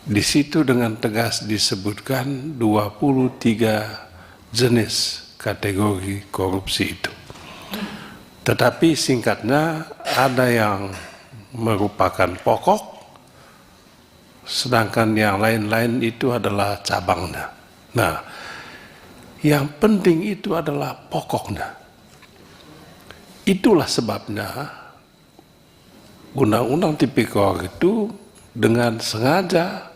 Di situ dengan tegas disebutkan 23 jenis kategori korupsi itu. Tetapi singkatnya ada yang merupakan pokok, sedangkan yang lain-lain itu adalah cabangnya. Nah, yang penting itu adalah pokoknya. Itulah sebabnya Undang-Undang Tipikor itu dengan sengaja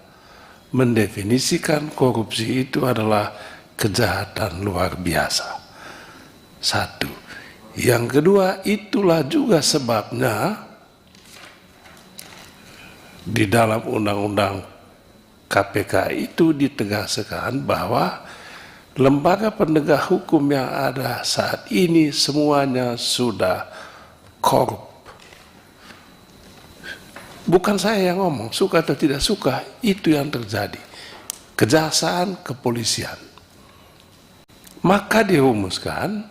mendefinisikan korupsi itu adalah kejahatan luar biasa. Satu. Yang kedua, itulah juga sebabnya di dalam Undang-Undang KPK itu ditegaskan bahwa lembaga penegak hukum yang ada saat ini semuanya sudah korup. Bukan saya yang ngomong, suka atau tidak suka, itu yang terjadi. Kejaksaan, kepolisian. Maka dirumuskan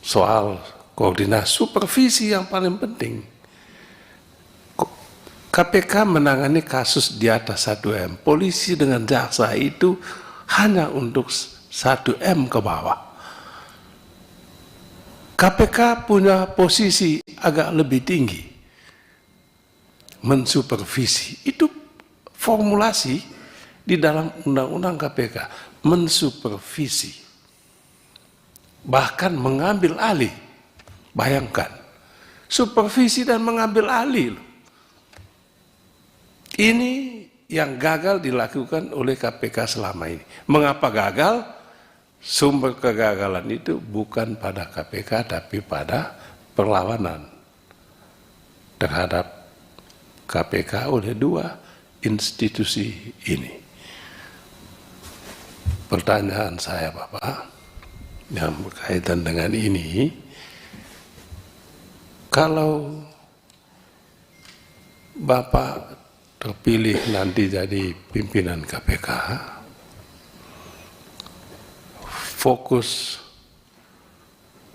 soal koordinasi supervisi yang paling penting. KPK menangani kasus di atas 1M. Polisi dengan jaksa itu hanya untuk 1M ke bawah. KPK punya posisi agak lebih tinggi. mensupervisi. Itu formulasi di dalam Undang-Undang KPK, mensupervisi. Bahkan mengambil alih. Bayangkan, supervisi dan mengambil alih. Ini yang gagal dilakukan oleh KPK selama ini. Mengapa gagal? Sumber kegagalan itu bukan pada KPK, tapi pada perlawanan terhadap KPK oleh dua institusi ini. Pertanyaan saya, Bapak, yang berkaitan dengan ini, kalau Bapak terpilih nanti jadi pimpinan KPK, fokus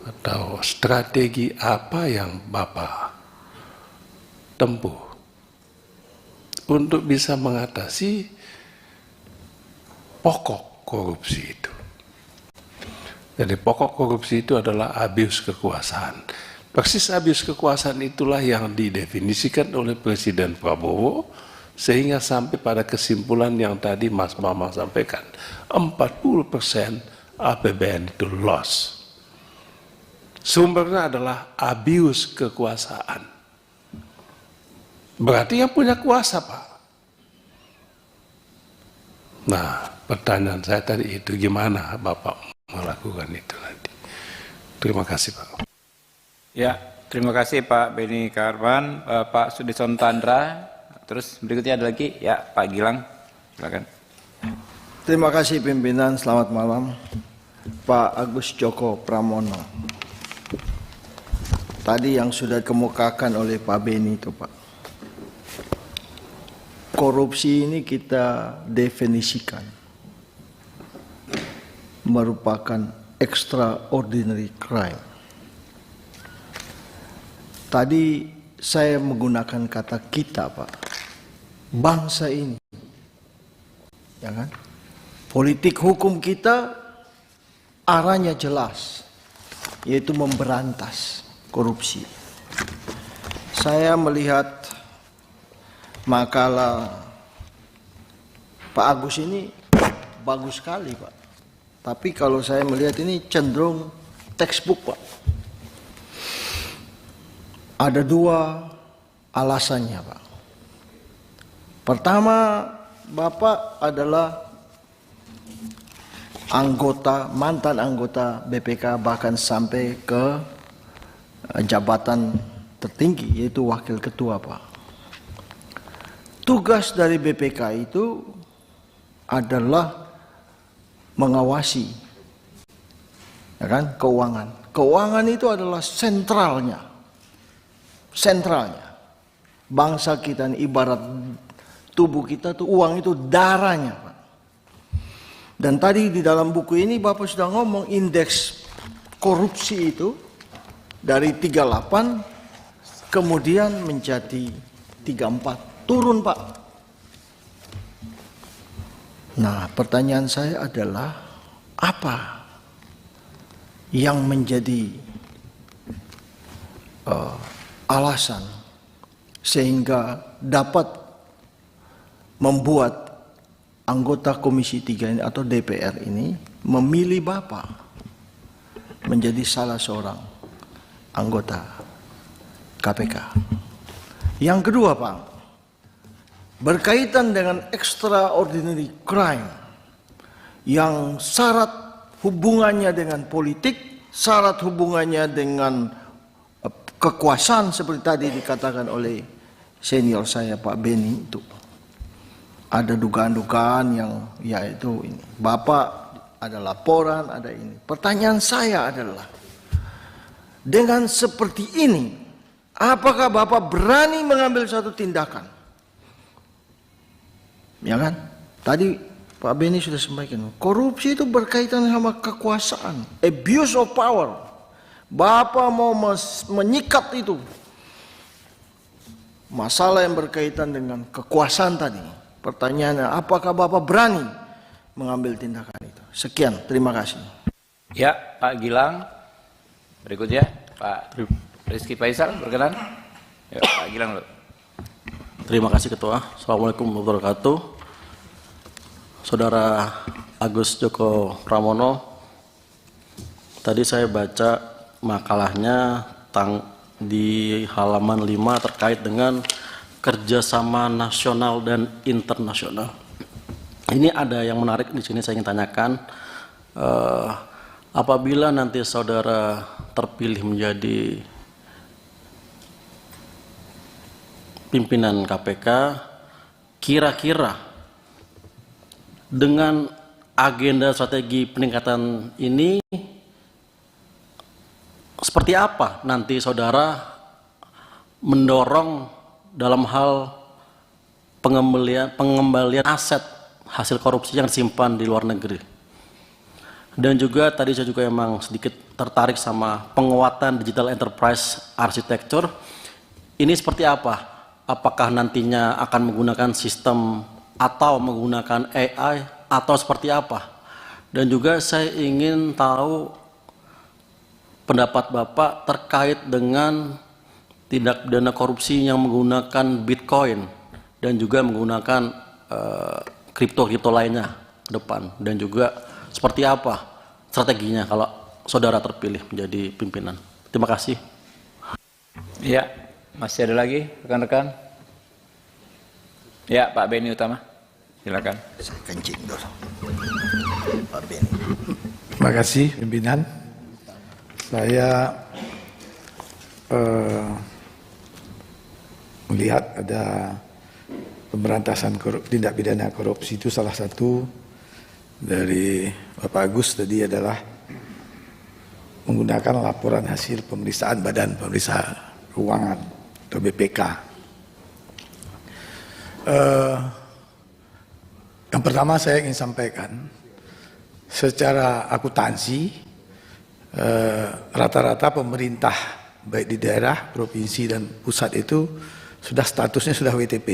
atau strategi apa yang Bapak tempuh untuk bisa mengatasi pokok korupsi itu? Jadi pokok korupsi itu adalah abuse kekuasaan. Persis abuse kekuasaan itulah yang didefinisikan oleh Presiden Prabowo, sehingga sampai pada kesimpulan yang tadi Mas Bambang sampaikan, 40% APBN itu loss. Sumbernya adalah abuse kekuasaan. Berarti yang punya kuasa, Pak. Nah, pertanyaan saya tadi itu, gimana Bapak melakukan itu nanti? Terima kasih, Pak. Ya, terima kasih Pak Beni Karman, Pak Sudison Tandra. Terus berikutnya ada lagi, ya Pak Gilang, silakan. Terima kasih pimpinan, selamat malam. Pak Agus Joko Pramono. Tadi yang sudah dikemukakan oleh Pak Beni itu, Pak. Korupsi ini kita definisikan merupakan extraordinary crime. Tadi saya menggunakan kata kita, Pak. Bangsa ini. Ya kan? Politik hukum kita arahnya jelas, yaitu memberantas korupsi. Saya melihat makalah Pak Agus ini bagus sekali, Pak. Tapi kalau saya melihat ini cenderung textbook, Pak. Ada dua alasannya, Pak. Pertama, Bapak adalah mantan anggota BPK, bahkan sampai ke jabatan tertinggi, yaitu wakil ketua, Pak. Tugas dari BPK itu adalah mengawasi, ya kan, keuangan. Keuangan itu adalah sentralnya. Bangsa kita ini ibarat tubuh kita tuh, uang itu darahnya, Pak. Dan tadi di dalam buku ini Bapak sudah ngomong indeks korupsi itu dari 38 kemudian menjadi 34, turun, Pak. Nah, pertanyaan saya adalah apa yang menjadi alasan sehingga dapat membuat anggota Komisi 3 ini atau DPR ini memilih Bapak menjadi salah seorang anggota KPK. Yang kedua, Pak, berkaitan dengan extraordinary crime yang syarat hubungannya dengan politik, syarat hubungannya dengan kekuasaan seperti tadi dikatakan oleh senior saya Pak Beni itu. Ada dugaan-dugaan yang yaitu ini. Bapak ada laporan, ada ini. Pertanyaan saya adalah, dengan seperti ini, apakah Bapak berani mengambil satu tindakan? Ya kan? Tadi Pak Beni sudah sampaikan, korupsi itu berkaitan sama kekuasaan, abuse of power. Bapak mau menyikat itu. Masalah yang berkaitan dengan kekuasaan tadi. Pertanyaannya, apakah Bapak berani mengambil tindakan itu? Sekian, terima kasih. Ya, Pak Gilang. Berikutnya, Pak Rizky Faisal, berkenan. Ya, Pak Gilang. Terima kasih Ketua. Assalamualaikum warahmatullahi wabarakatuh. Saudara Agus Joko Pramono, tadi saya baca makalahnya di halaman 5 terkait dengan kerjasama nasional dan internasional. Ini ada yang menarik di sini saya ingin tanyakan. Apabila nanti saudara terpilih menjadi pimpinan KPK, kira-kira dengan agenda strategi peningkatan ini seperti apa nanti saudara mendorong dalam hal pengembalian aset hasil korupsi yang disimpan di luar negeri? Dan juga tadi saya juga emang sedikit tertarik sama penguatan digital enterprise architecture. Ini seperti apa? Apakah nantinya akan menggunakan sistem atau menggunakan AI atau seperti apa? Dan juga saya ingin tahu pendapat Bapak terkait dengan tindak pidana korupsi yang menggunakan Bitcoin dan juga menggunakan kripto-kripto lainnya ke depan, dan juga seperti apa strateginya kalau saudara terpilih menjadi pimpinan. Terima kasih. Ya, masih ada lagi rekan-rekan? Ya, Pak Beni Utama, silakan. Saya kencing dulu. Pak Beni. Terima kasih pimpinan. Saya melihat ada pemberantasan tindak pidana korupsi, itu salah satu dari Bapak Agus tadi adalah menggunakan laporan hasil pemeriksaan Badan Pemeriksa Keuangan atau BPK. Yang pertama saya ingin sampaikan, secara akuntansi rata-rata pemerintah baik di daerah, provinsi dan pusat itu sudah statusnya sudah WTP.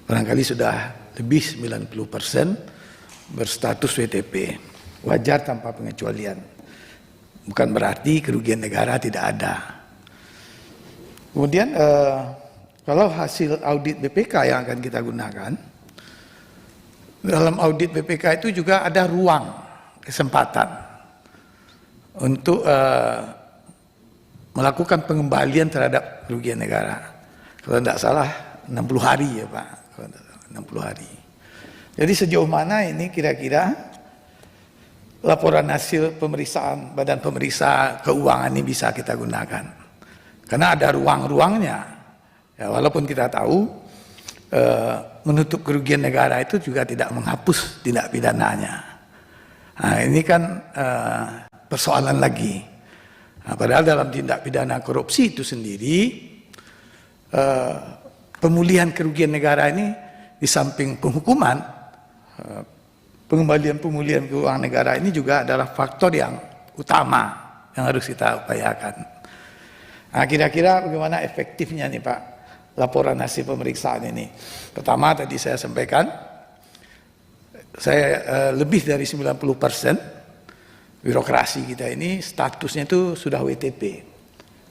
Barangkali sudah lebih 90% berstatus WTP. Wajar tanpa pengecualian. Bukan berarti kerugian negara tidak ada. Kemudian kalau hasil audit BPK yang akan kita gunakan, dalam audit BPK itu juga ada ruang kesempatan untuk melakukan pengembalian terhadap kerugian negara. Kalau tidak salah 60 hari ya Pak, 60 hari. Jadi sejauh mana ini kira-kira laporan hasil pemeriksaan Badan Pemeriksa Keuangan ini bisa kita gunakan? Karena ada ruang-ruangnya. Ya, walaupun kita tahu menutup kerugian negara itu juga tidak menghapus tindak pidananya. Nah, ini kan persoalan lagi. Nah, padahal dalam tindak pidana korupsi itu sendiri, pemulihan kerugian negara ini di samping penghukuman, pemulihan keuangan negara ini juga adalah faktor yang utama yang harus kita upayakan. Nah, kira-kira bagaimana efektifnya nih Pak laporan hasil pemeriksaan ini? Pertama tadi saya sampaikan, saya lebih dari 90% birokrasi kita ini statusnya itu sudah WTP.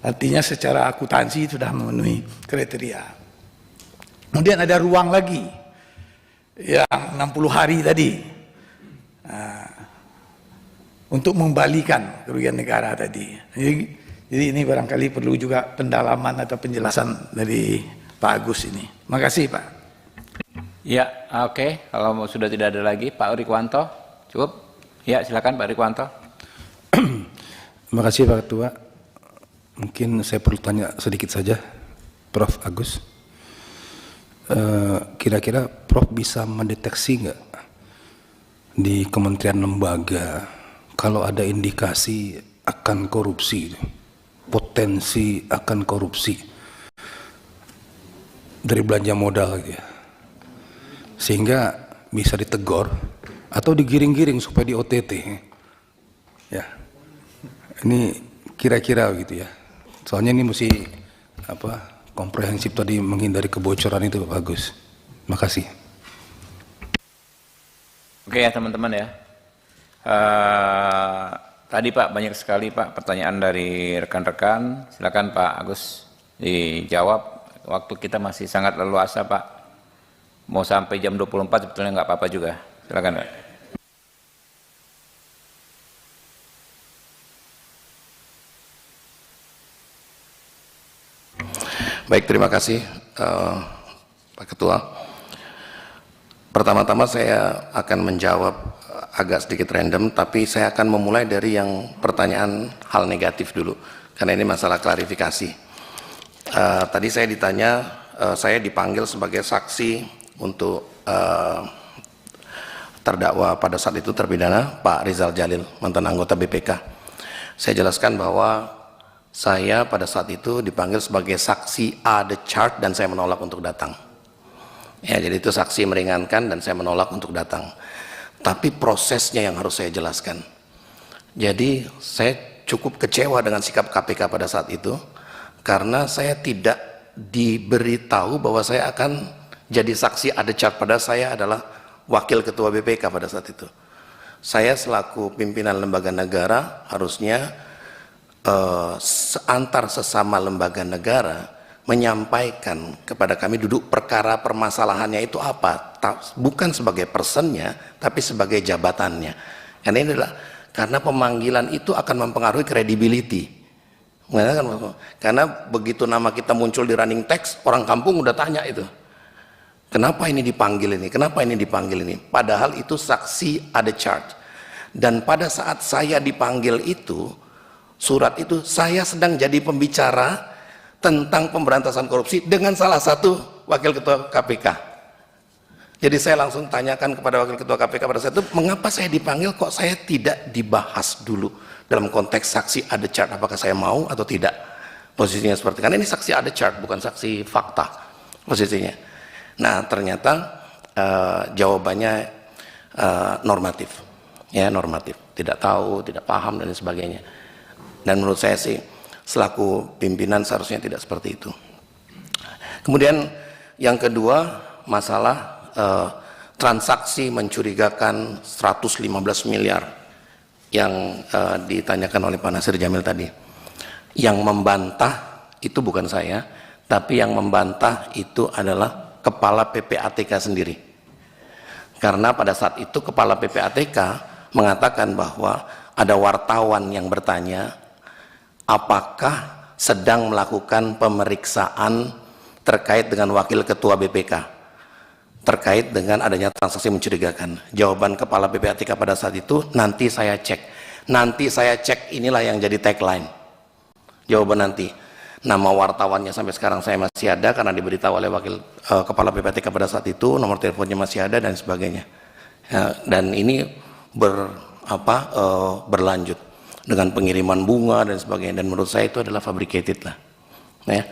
Artinya secara akuntansi sudah memenuhi kriteria. Kemudian ada ruang lagi yang 60 hari tadi untuk mengembalikan kerugian negara tadi. Jadi ini barangkali perlu juga pendalaman atau penjelasan dari Pak Agus ini. Terima kasih Pak. Ya, oke. Kalau sudah tidak ada lagi, Pak Rikwanto, cukup? Ya, silakan Pak Rikwanto. Terima kasih Pak Ketua. Mungkin saya perlu tanya sedikit saja, Prof. Agus. Kira-kira Prof bisa mendeteksi nggak di kementerian lembaga kalau ada indikasi akan korupsi, potensi akan korupsi dari belanja modal gitu ya, sehingga bisa ditegur atau digiring-giring supaya di OTT ya. Ini kira-kira gitu ya, soalnya ini mesti komprehensif tadi, menghindari kebocoran itu Pak Agus. Terima kasih. Oke ya teman-teman ya, tadi Pak banyak sekali Pak pertanyaan dari rekan-rekan. Silakan Pak Agus dijawab waktu kita masih sangat leluasa Pak. Mau sampai jam 24 sebetulnya nggak apa-apa juga. Silakan Pak. Baik, terima kasih Pak Ketua. Pertama-tama saya akan menjawab agak sedikit random, tapi saya akan memulai dari yang pertanyaan hal negatif dulu, karena ini masalah klarifikasi. Tadi saya ditanya, saya dipanggil sebagai saksi untuk terdakwa pada saat itu terpidana Pak Rizal Jalil, mantan anggota BPK. Saya jelaskan bahwa saya pada saat itu dipanggil sebagai saksi A the chart dan saya menolak untuk datang. Ya, jadi itu saksi meringankan dan saya menolak untuk datang. Tapi prosesnya yang harus saya jelaskan. Jadi saya cukup kecewa dengan sikap KPK pada saat itu karena saya tidak diberitahu bahwa saya akan jadi saksi A the chart, padahal saya adalah wakil ketua BPK pada saat itu. Saya selaku pimpinan lembaga negara harusnya antar sesama lembaga negara menyampaikan kepada kami duduk perkara permasalahannya itu apa, bukan sebagai personnya tapi sebagai jabatannya. Karena ini adalah karena pemanggilan itu akan mempengaruhi credibility. Karena begitu nama kita muncul di running text, orang kampung udah tanya itu, kenapa ini dipanggil ini, kenapa ini dipanggil ini, padahal itu saksi ada charge. Dan pada saat saya dipanggil itu, surat itu saya sedang jadi pembicara tentang pemberantasan korupsi dengan salah satu wakil ketua KPK. Jadi saya langsung tanyakan kepada wakil ketua KPK pada saat itu, mengapa saya dipanggil kok saya tidak dibahas dulu dalam konteks saksi ada chart, apakah saya mau atau tidak posisinya seperti, karena ini saksi ada chart bukan saksi fakta posisinya. Nah ternyata jawabannya normatif, ya normatif, tidak tahu, tidak paham dan sebagainya. Dan menurut saya sih selaku pimpinan seharusnya tidak seperti itu. Kemudian yang kedua, masalah transaksi mencurigakan 115 miliar yang ditanyakan oleh Pak Nasir Jamil tadi. Yang membantah itu bukan saya, tapi yang membantah itu adalah Kepala PPATK sendiri. Karena pada saat itu Kepala PPATK mengatakan bahwa ada wartawan yang bertanya apakah sedang melakukan pemeriksaan terkait dengan wakil ketua BPK terkait dengan adanya transaksi mencurigakan. Jawaban Kepala PPATK pada saat itu, nanti saya cek. Nanti saya cek, inilah yang jadi tagline. Jawaban nanti. Nama wartawannya sampai sekarang saya masih ada karena diberitahu oleh wakil Kepala PPATK pada saat itu, nomor teleponnya masih ada dan sebagainya. Ya, dan ini berlanjut dengan pengiriman bunga dan sebagainya, dan menurut saya itu adalah fabricated lah, ya.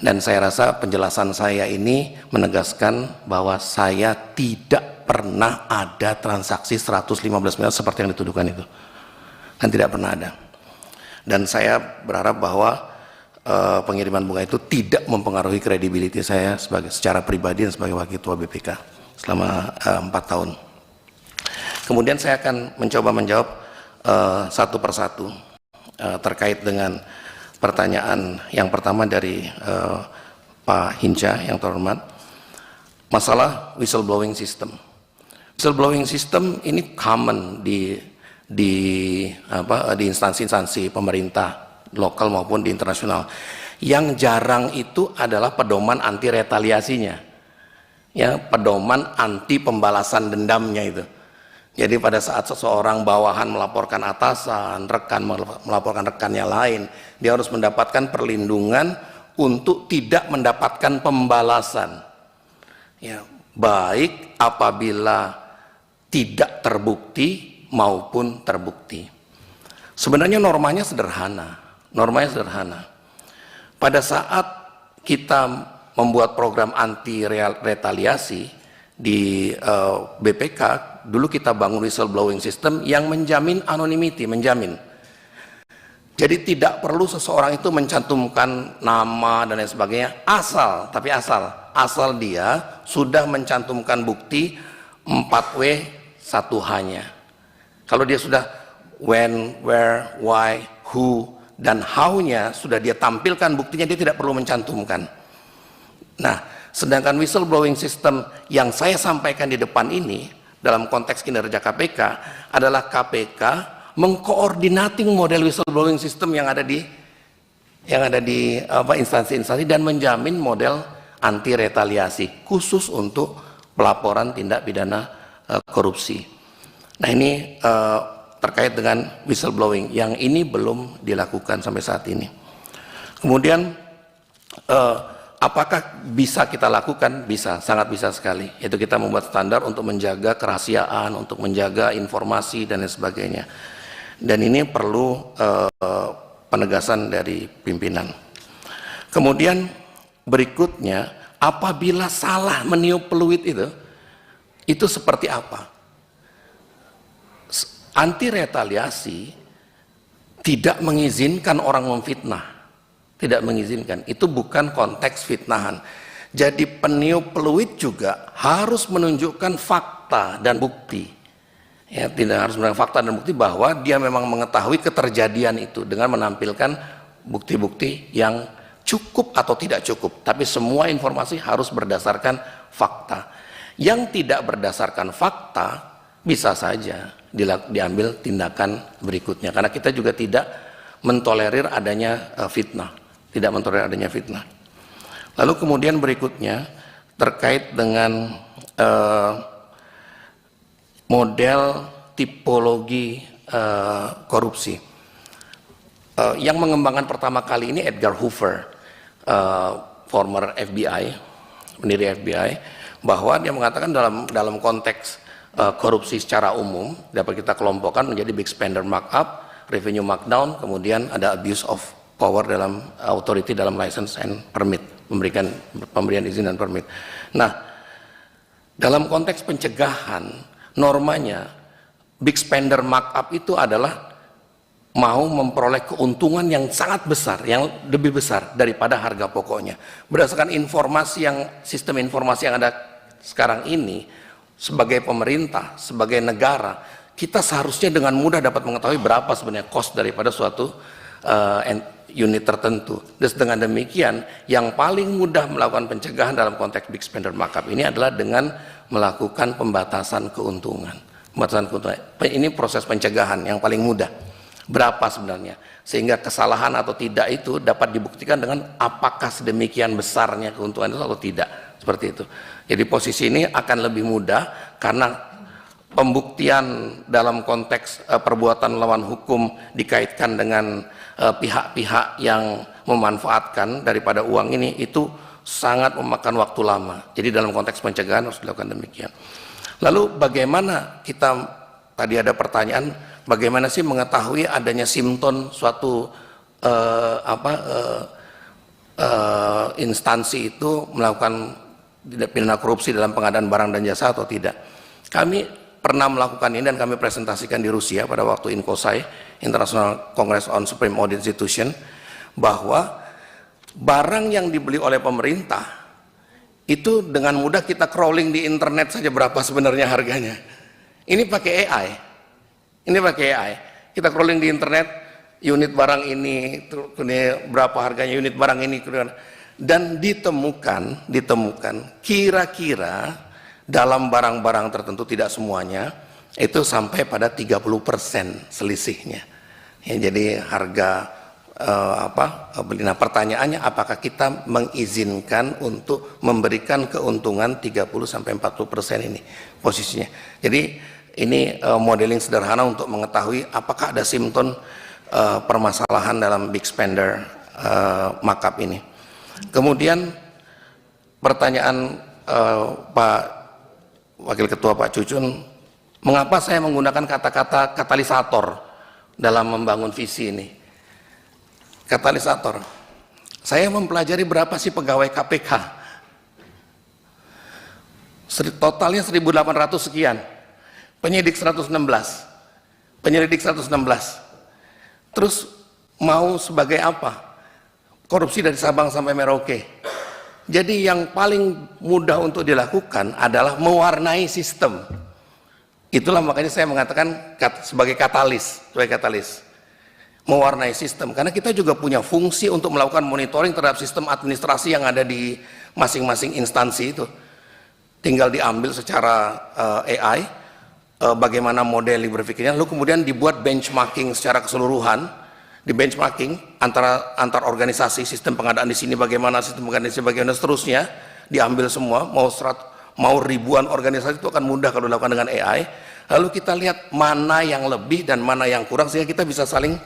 Dan saya rasa penjelasan saya ini menegaskan bahwa saya tidak pernah ada transaksi 115 miliar seperti yang dituduhkan itu, dan tidak pernah ada. Dan saya berharap bahwa pengiriman bunga itu tidak mempengaruhi kredibilitas saya secara pribadi dan sebagai wakil ketua BPK selama 4 tahun. Kemudian saya akan mencoba menjawab satu persatu terkait dengan pertanyaan yang pertama dari Pak Hinca yang terhormat, masalah whistleblowing system. Whistleblowing system ini common di instansi-instansi pemerintah lokal maupun di internasional. Yang jarang itu adalah pedoman anti retaliasinya, ya, pedoman anti pembalasan dendamnya itu. Jadi pada saat seseorang bawahan melaporkan atasan, rekan melaporkan rekannya lain, dia harus mendapatkan perlindungan untuk tidak mendapatkan pembalasan. Ya, baik apabila tidak terbukti maupun terbukti. Sebenarnya normanya sederhana. Normanya sederhana. Pada saat kita membuat program anti retaliasi di BPK, dulu kita bangun whistleblowing system yang menjamin anonymity, menjamin. Jadi tidak perlu seseorang itu mencantumkan nama dan lain sebagainya, asal dia sudah mencantumkan bukti 4W 1H-nya. Kalau dia sudah when, where, why, who, dan how-nya sudah dia tampilkan buktinya, dia tidak perlu mencantumkan. Nah, sedangkan whistleblowing system yang saya sampaikan di depan ini dalam konteks kinerja KPK adalah KPK mengkoordinating model whistleblowing system yang ada di instansi-instansi dan menjamin model anti retaliasi khusus untuk pelaporan tindak pidana korupsi. Nah, ini terkait dengan whistleblowing yang ini belum dilakukan sampai saat ini. Kemudian apakah bisa kita lakukan? Bisa, sangat bisa sekali. Yaitu kita membuat standar untuk menjaga kerahasiaan, untuk menjaga informasi dan lain sebagainya. Dan ini perlu penegasan dari pimpinan. Kemudian berikutnya, apabila salah meniup peluit itu seperti apa? Anti retaliasi tidak mengizinkan orang memfitnah. Tidak mengizinkan, itu bukan konteks fitnahan. Jadi peniup peluit juga harus menunjukkan fakta dan bukti. Ya, tidak harus menunjukkan fakta dan bukti bahwa dia memang mengetahui keterjadian itu dengan menampilkan bukti-bukti yang cukup atau tidak cukup. Tapi semua informasi harus berdasarkan fakta. Yang tidak berdasarkan fakta bisa saja diambil tindakan berikutnya. Karena kita juga tidak mentolerir adanya fitnah. Tidak mentolerir adanya fitnah. Lalu kemudian berikutnya terkait dengan model tipologi korupsi. Yang mengembangkan pertama kali ini Edgar Hoover, former FBI, pendiri FBI, bahwa dia mengatakan dalam konteks korupsi secara umum dapat kita kelompokkan menjadi big spender markup, revenue markdown, kemudian ada abuse of power dalam authority dalam license and permit, pemberian izin dan permit. Nah, dalam konteks pencegahan, normanya big spender markup itu adalah mau memperoleh keuntungan yang sangat besar, yang lebih besar daripada harga pokoknya. Berdasarkan sistem informasi yang ada sekarang ini, sebagai pemerintah, sebagai negara, kita seharusnya dengan mudah dapat mengetahui berapa sebenarnya cost daripada suatu unit tertentu. Dan dengan demikian, yang paling mudah melakukan pencegahan dalam konteks big spender markup ini adalah dengan melakukan pembatasan keuntungan. Ini proses pencegahan yang paling mudah. Berapa sebenarnya? Sehingga kesalahan atau tidak itu dapat dibuktikan dengan apakah sedemikian besarnya keuntungan itu atau tidak. Seperti itu. Jadi posisi ini akan lebih mudah karena pembuktian dalam konteks perbuatan melawan hukum dikaitkan dengan pihak-pihak yang memanfaatkan daripada uang ini, itu sangat memakan waktu lama. Jadi dalam konteks pencegahan harus dilakukan demikian. Lalu bagaimana kita, tadi ada pertanyaan, bagaimana sih mengetahui adanya simptom suatu instansi itu melakukan pidana korupsi dalam pengadaan barang dan jasa atau tidak. Kami pernah melakukan ini dan kami presentasikan di Rusia pada waktu INCOSAI, International Congress on Supreme Audit Institution, bahwa barang yang dibeli oleh pemerintah itu dengan mudah kita crawling di internet saja berapa sebenarnya harganya. Ini pakai AI. Kita crawling di internet, unit barang ini berapa harganya, unit barang ini, dan ditemukan kira-kira dalam barang-barang tertentu, tidak semuanya, itu sampai pada 30% selisihnya. Ya, jadi harga nah pertanyaannya, apakah kita mengizinkan untuk memberikan keuntungan 30-40% ini posisinya. Jadi ini modeling sederhana untuk mengetahui apakah ada simptom permasalahan dalam big spender markup ini. Kemudian pertanyaan Pak Wakil Ketua Pak Cucun, mengapa saya menggunakan kata-kata katalisator dalam membangun visi ini? Katalisator. Saya mempelajari berapa sih pegawai KPK. Totalnya 1.800 sekian. Penyidik 116. Terus mau sebagai apa? Korupsi dari Sabang sampai Merauke. Jadi yang paling mudah untuk dilakukan adalah mewarnai sistem. Itulah makanya saya mengatakan sebagai katalis. mewarnai sistem, karena kita juga punya fungsi untuk melakukan monitoring terhadap sistem administrasi yang ada di masing-masing instansi itu. Tinggal diambil secara AI, bagaimana model berpikirnya, lalu kemudian dibuat benchmarking secara keseluruhan, di benchmarking antar organisasi, sistem pengadaan di sini bagaimana, sistem pengadaan di sini bagaimana, seterusnya diambil semua, mau ribuan organisasi itu akan mudah kalau dilakukan dengan AI. Lalu kita lihat mana yang lebih dan mana yang kurang, sehingga kita bisa saling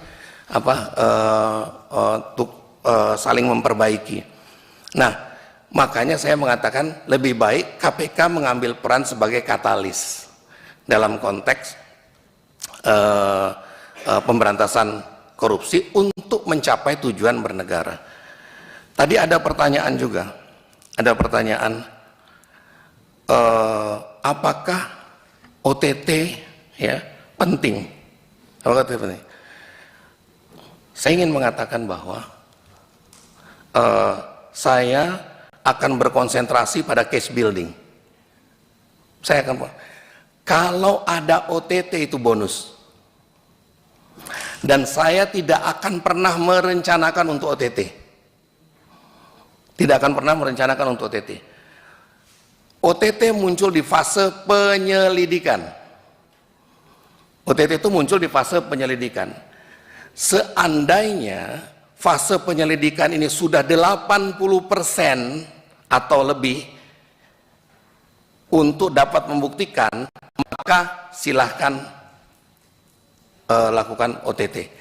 saling memperbaiki. Nah, makanya saya mengatakan lebih baik KPK mengambil peran sebagai katalis dalam konteks pemberantasan korupsi untuk mencapai tujuan bernegara. Tadi ada pertanyaan juga, ada pertanyaan apakah OTT ya penting? Apakah OTT penting? Saya ingin mengatakan bahwa saya akan berkonsentrasi pada case building. Saya akan, kalau ada OTT itu bonus. Dan saya tidak akan pernah merencanakan untuk OTT. Tidak akan pernah merencanakan untuk OTT. OTT muncul di fase penyelidikan. OTT itu muncul di fase penyelidikan. Seandainya fase penyelidikan ini sudah 80% atau lebih untuk dapat membuktikan, maka silahkan lakukan OTT.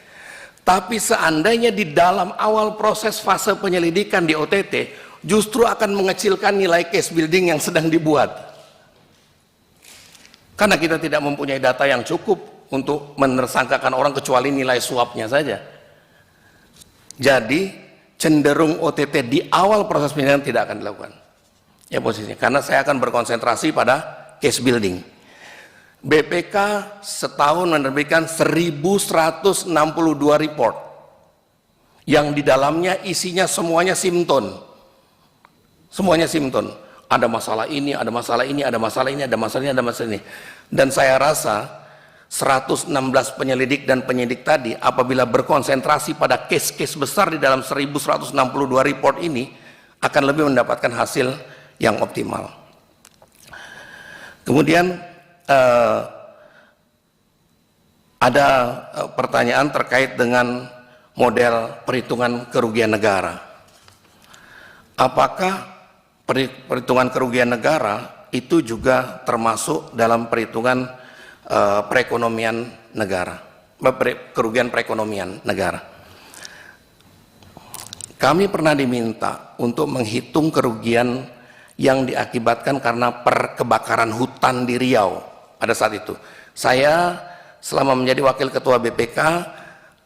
Tapi seandainya di dalam awal proses fase penyelidikan di OTT justru akan mengecilkan nilai case building yang sedang dibuat, karena kita tidak mempunyai data yang cukup untuk menersangkakan orang kecuali nilai suapnya saja. Jadi cenderung OTT di awal proses penyelidikan tidak akan dilakukan ya posisinya, karena saya akan berkonsentrasi pada case building. BPK setahun menerbitkan 1162 report yang di dalamnya isinya semuanya simptom. Semuanya simptom. Ada masalah ini, ada masalah ini, ada masalah ini, ada masalah ini, ada masalah ini. Dan saya rasa 116 penyelidik dan penyidik tadi apabila berkonsentrasi pada case-case besar di dalam 1162 report ini akan lebih mendapatkan hasil yang optimal. Kemudian ada pertanyaan terkait dengan model perhitungan kerugian negara. Apakah perhitungan kerugian negara itu juga termasuk dalam perhitungan perekonomian negara, kerugian perekonomian negara? Kami pernah diminta untuk menghitung kerugian yang diakibatkan karena kebakaran hutan di Riau pada saat itu. Saya selama menjadi wakil ketua BPK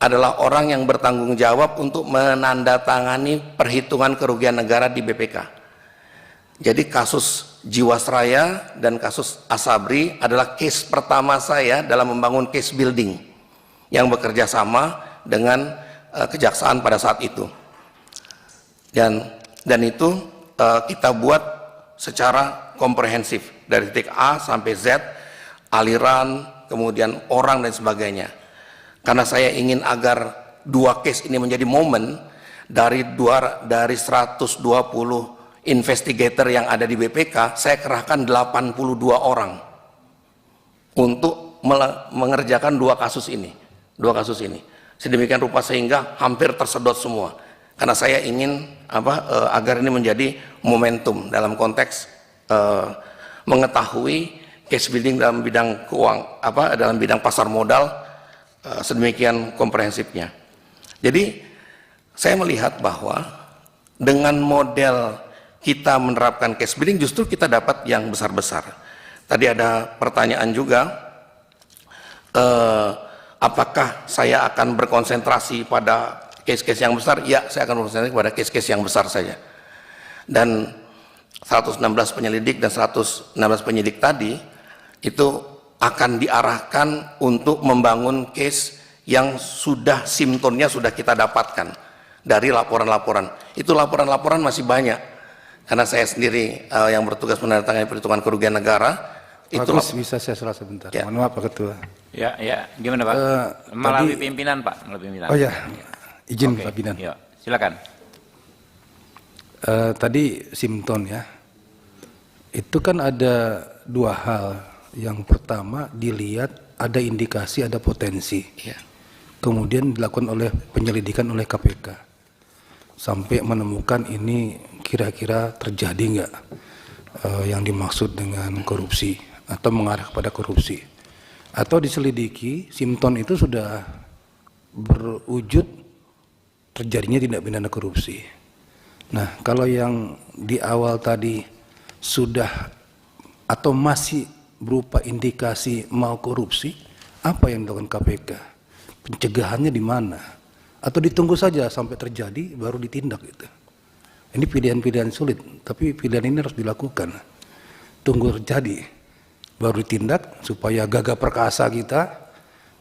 adalah orang yang bertanggung jawab untuk menandatangani perhitungan kerugian negara di BPK. Jadi kasus Jiwasraya dan kasus Asabri adalah case pertama saya dalam membangun case building yang bekerja sama dengan kejaksaan pada saat itu. Dan itu kita buat secara komprehensif dari titik A sampai Z, aliran, kemudian orang dan sebagainya. Karena saya ingin agar dua case ini menjadi momen dari 120 investigator yang ada di BPK, saya kerahkan 82 orang untuk mengerjakan dua kasus ini. Sedemikian rupa sehingga hampir tersedot semua. Karena saya ingin agar ini menjadi momentum dalam konteks mengetahui case building dalam bidang dalam bidang pasar modal sedemikian komprehensifnya. Jadi saya melihat bahwa dengan model kita menerapkan case building justru kita dapat yang besar-besar. Tadi ada pertanyaan juga, apakah saya akan berkonsentrasi pada case-case yang besar? Ya, saya akan berkonsentrasi pada case-case yang besar saja. Dan 116 penyelidik dan 116 penyidik tadi itu akan diarahkan untuk membangun case yang sudah simptomnya sudah kita dapatkan dari laporan-laporan. Itu laporan-laporan masih banyak. Karena saya sendiri yang bertugas menandatangani perhitungan kerugian negara. Bagus, bisa saya salah sebentar. Ya. Mohon maaf Pak Ketua. Ya, gimana Pak? Melalui pimpinan Pak, melalui pimpinan. Oh ya, izin Oke, Pak Pimpinan. ya, silakan. Tadi Simton ya, itu kan ada dua hal. Yang pertama dilihat ada indikasi, ada potensi. Kemudian dilakukan oleh penyelidikan oleh KPK. Sampai menemukan ini kira-kira terjadi nggak yang dimaksud dengan korupsi atau mengarah kepada korupsi. Atau diselidiki, Simton itu sudah berwujud terjadinya tindak pidana korupsi. Nah, kalau yang di awal tadi sudah atau masih berupa indikasi mau korupsi, apa yang dilakukan KPK? Pencegahannya di mana? Atau ditunggu saja sampai terjadi baru ditindak gitu. Ini pilihan-pilihan sulit, tapi pilihan ini harus dilakukan. Tunggu terjadi baru ditindak supaya gagah perkasa kita,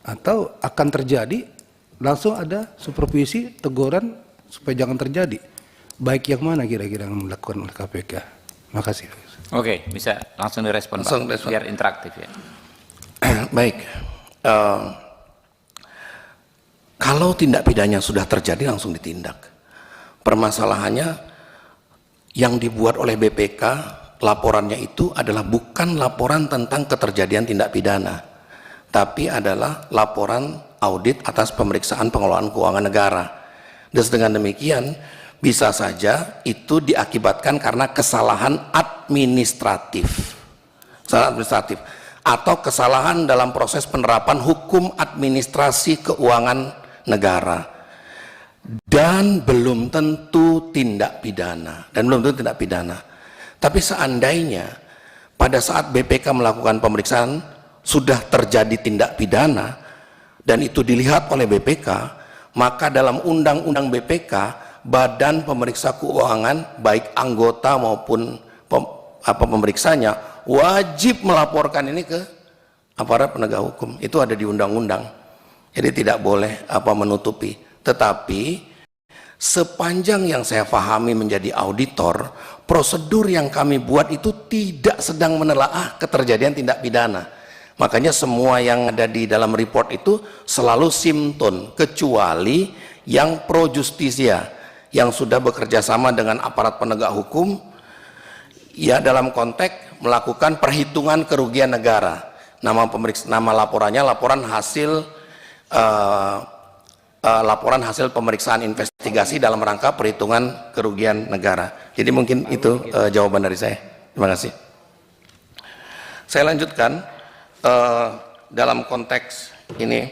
atau akan terjadi langsung ada supervisi, teguran supaya jangan terjadi. Baik yang mana kira-kira yang dilakukan oleh KPK? Makasih. Oke, bisa langsung direspon Langsung Pak, respon. biar interaktif ya. Baik, kalau tindak pidana sudah terjadi langsung ditindak. Permasalahannya yang dibuat oleh BPK, laporannya itu adalah bukan laporan tentang keterjadian tindak pidana, tapi adalah laporan audit atas pemeriksaan pengelolaan keuangan negara. Dan dengan demikian bisa saja itu diakibatkan karena kesalahan administratif, atau kesalahan dalam proses penerapan hukum administrasi keuangan negara, dan belum tentu tindak pidana, Tapi seandainya pada saat BPK melakukan pemeriksaan sudah terjadi tindak pidana dan itu dilihat oleh BPK, maka dalam undang-undang BPK, Badan Pemeriksa Keuangan baik anggota maupun pemeriksanya wajib melaporkan ini ke aparat penegak hukum. Itu ada di undang-undang. Jadi tidak boleh menutupi. Tetapi sepanjang yang saya pahami menjadi auditor, prosedur yang kami buat itu tidak sedang menelaah keterjadian tindak pidana. Makanya semua yang ada di dalam report itu selalu Simton, kecuali yang pro justisia, yang sudah bekerja sama dengan aparat penegak hukum, ya dalam konteks melakukan perhitungan kerugian negara. Nama laporannya laporan hasil pemeriksaan investigasi dalam rangka perhitungan kerugian negara. Jadi mungkin itu jawaban dari saya. Terima kasih. Saya lanjutkan dalam konteks ini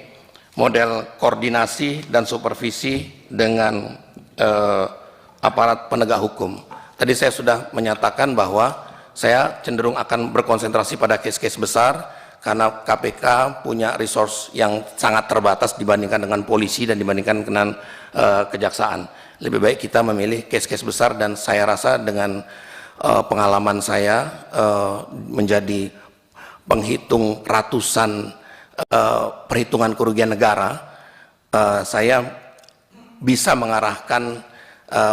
model koordinasi dan supervisi dengan aparat penegak hukum. Tadi saya sudah menyatakan bahwa saya cenderung akan berkonsentrasi pada case-case besar karena KPK punya resource yang sangat terbatas dibandingkan dengan polisi dan dibandingkan dengan kejaksaan. Lebih baik kita memilih case-case besar, dan saya rasa dengan pengalaman saya menjadi penghitung ratusan perhitungan kerugian negara, saya bisa mengarahkan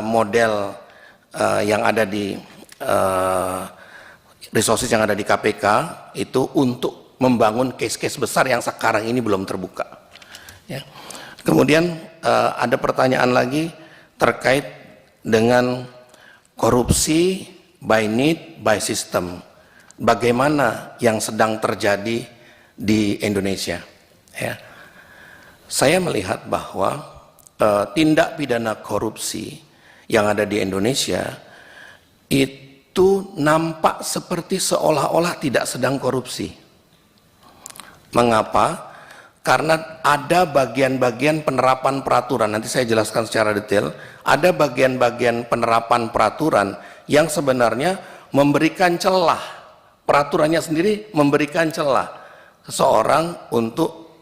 model yang ada di resources yang ada di KPK itu untuk membangun case-case besar yang sekarang ini belum terbuka. Ya. Kemudian ada pertanyaan lagi terkait dengan korupsi by need, by system. Bagaimana yang sedang terjadi di Indonesia? Ya. Saya melihat bahwa tindak pidana korupsi yang ada di Indonesia itu nampak seperti seolah-olah tidak sedang korupsi. Mengapa? Karena ada bagian-bagian penerapan peraturan, nanti saya jelaskan secara detail, ada bagian-bagian penerapan peraturan yang sebenarnya memberikan celah, peraturannya sendiri memberikan celah seseorang untuk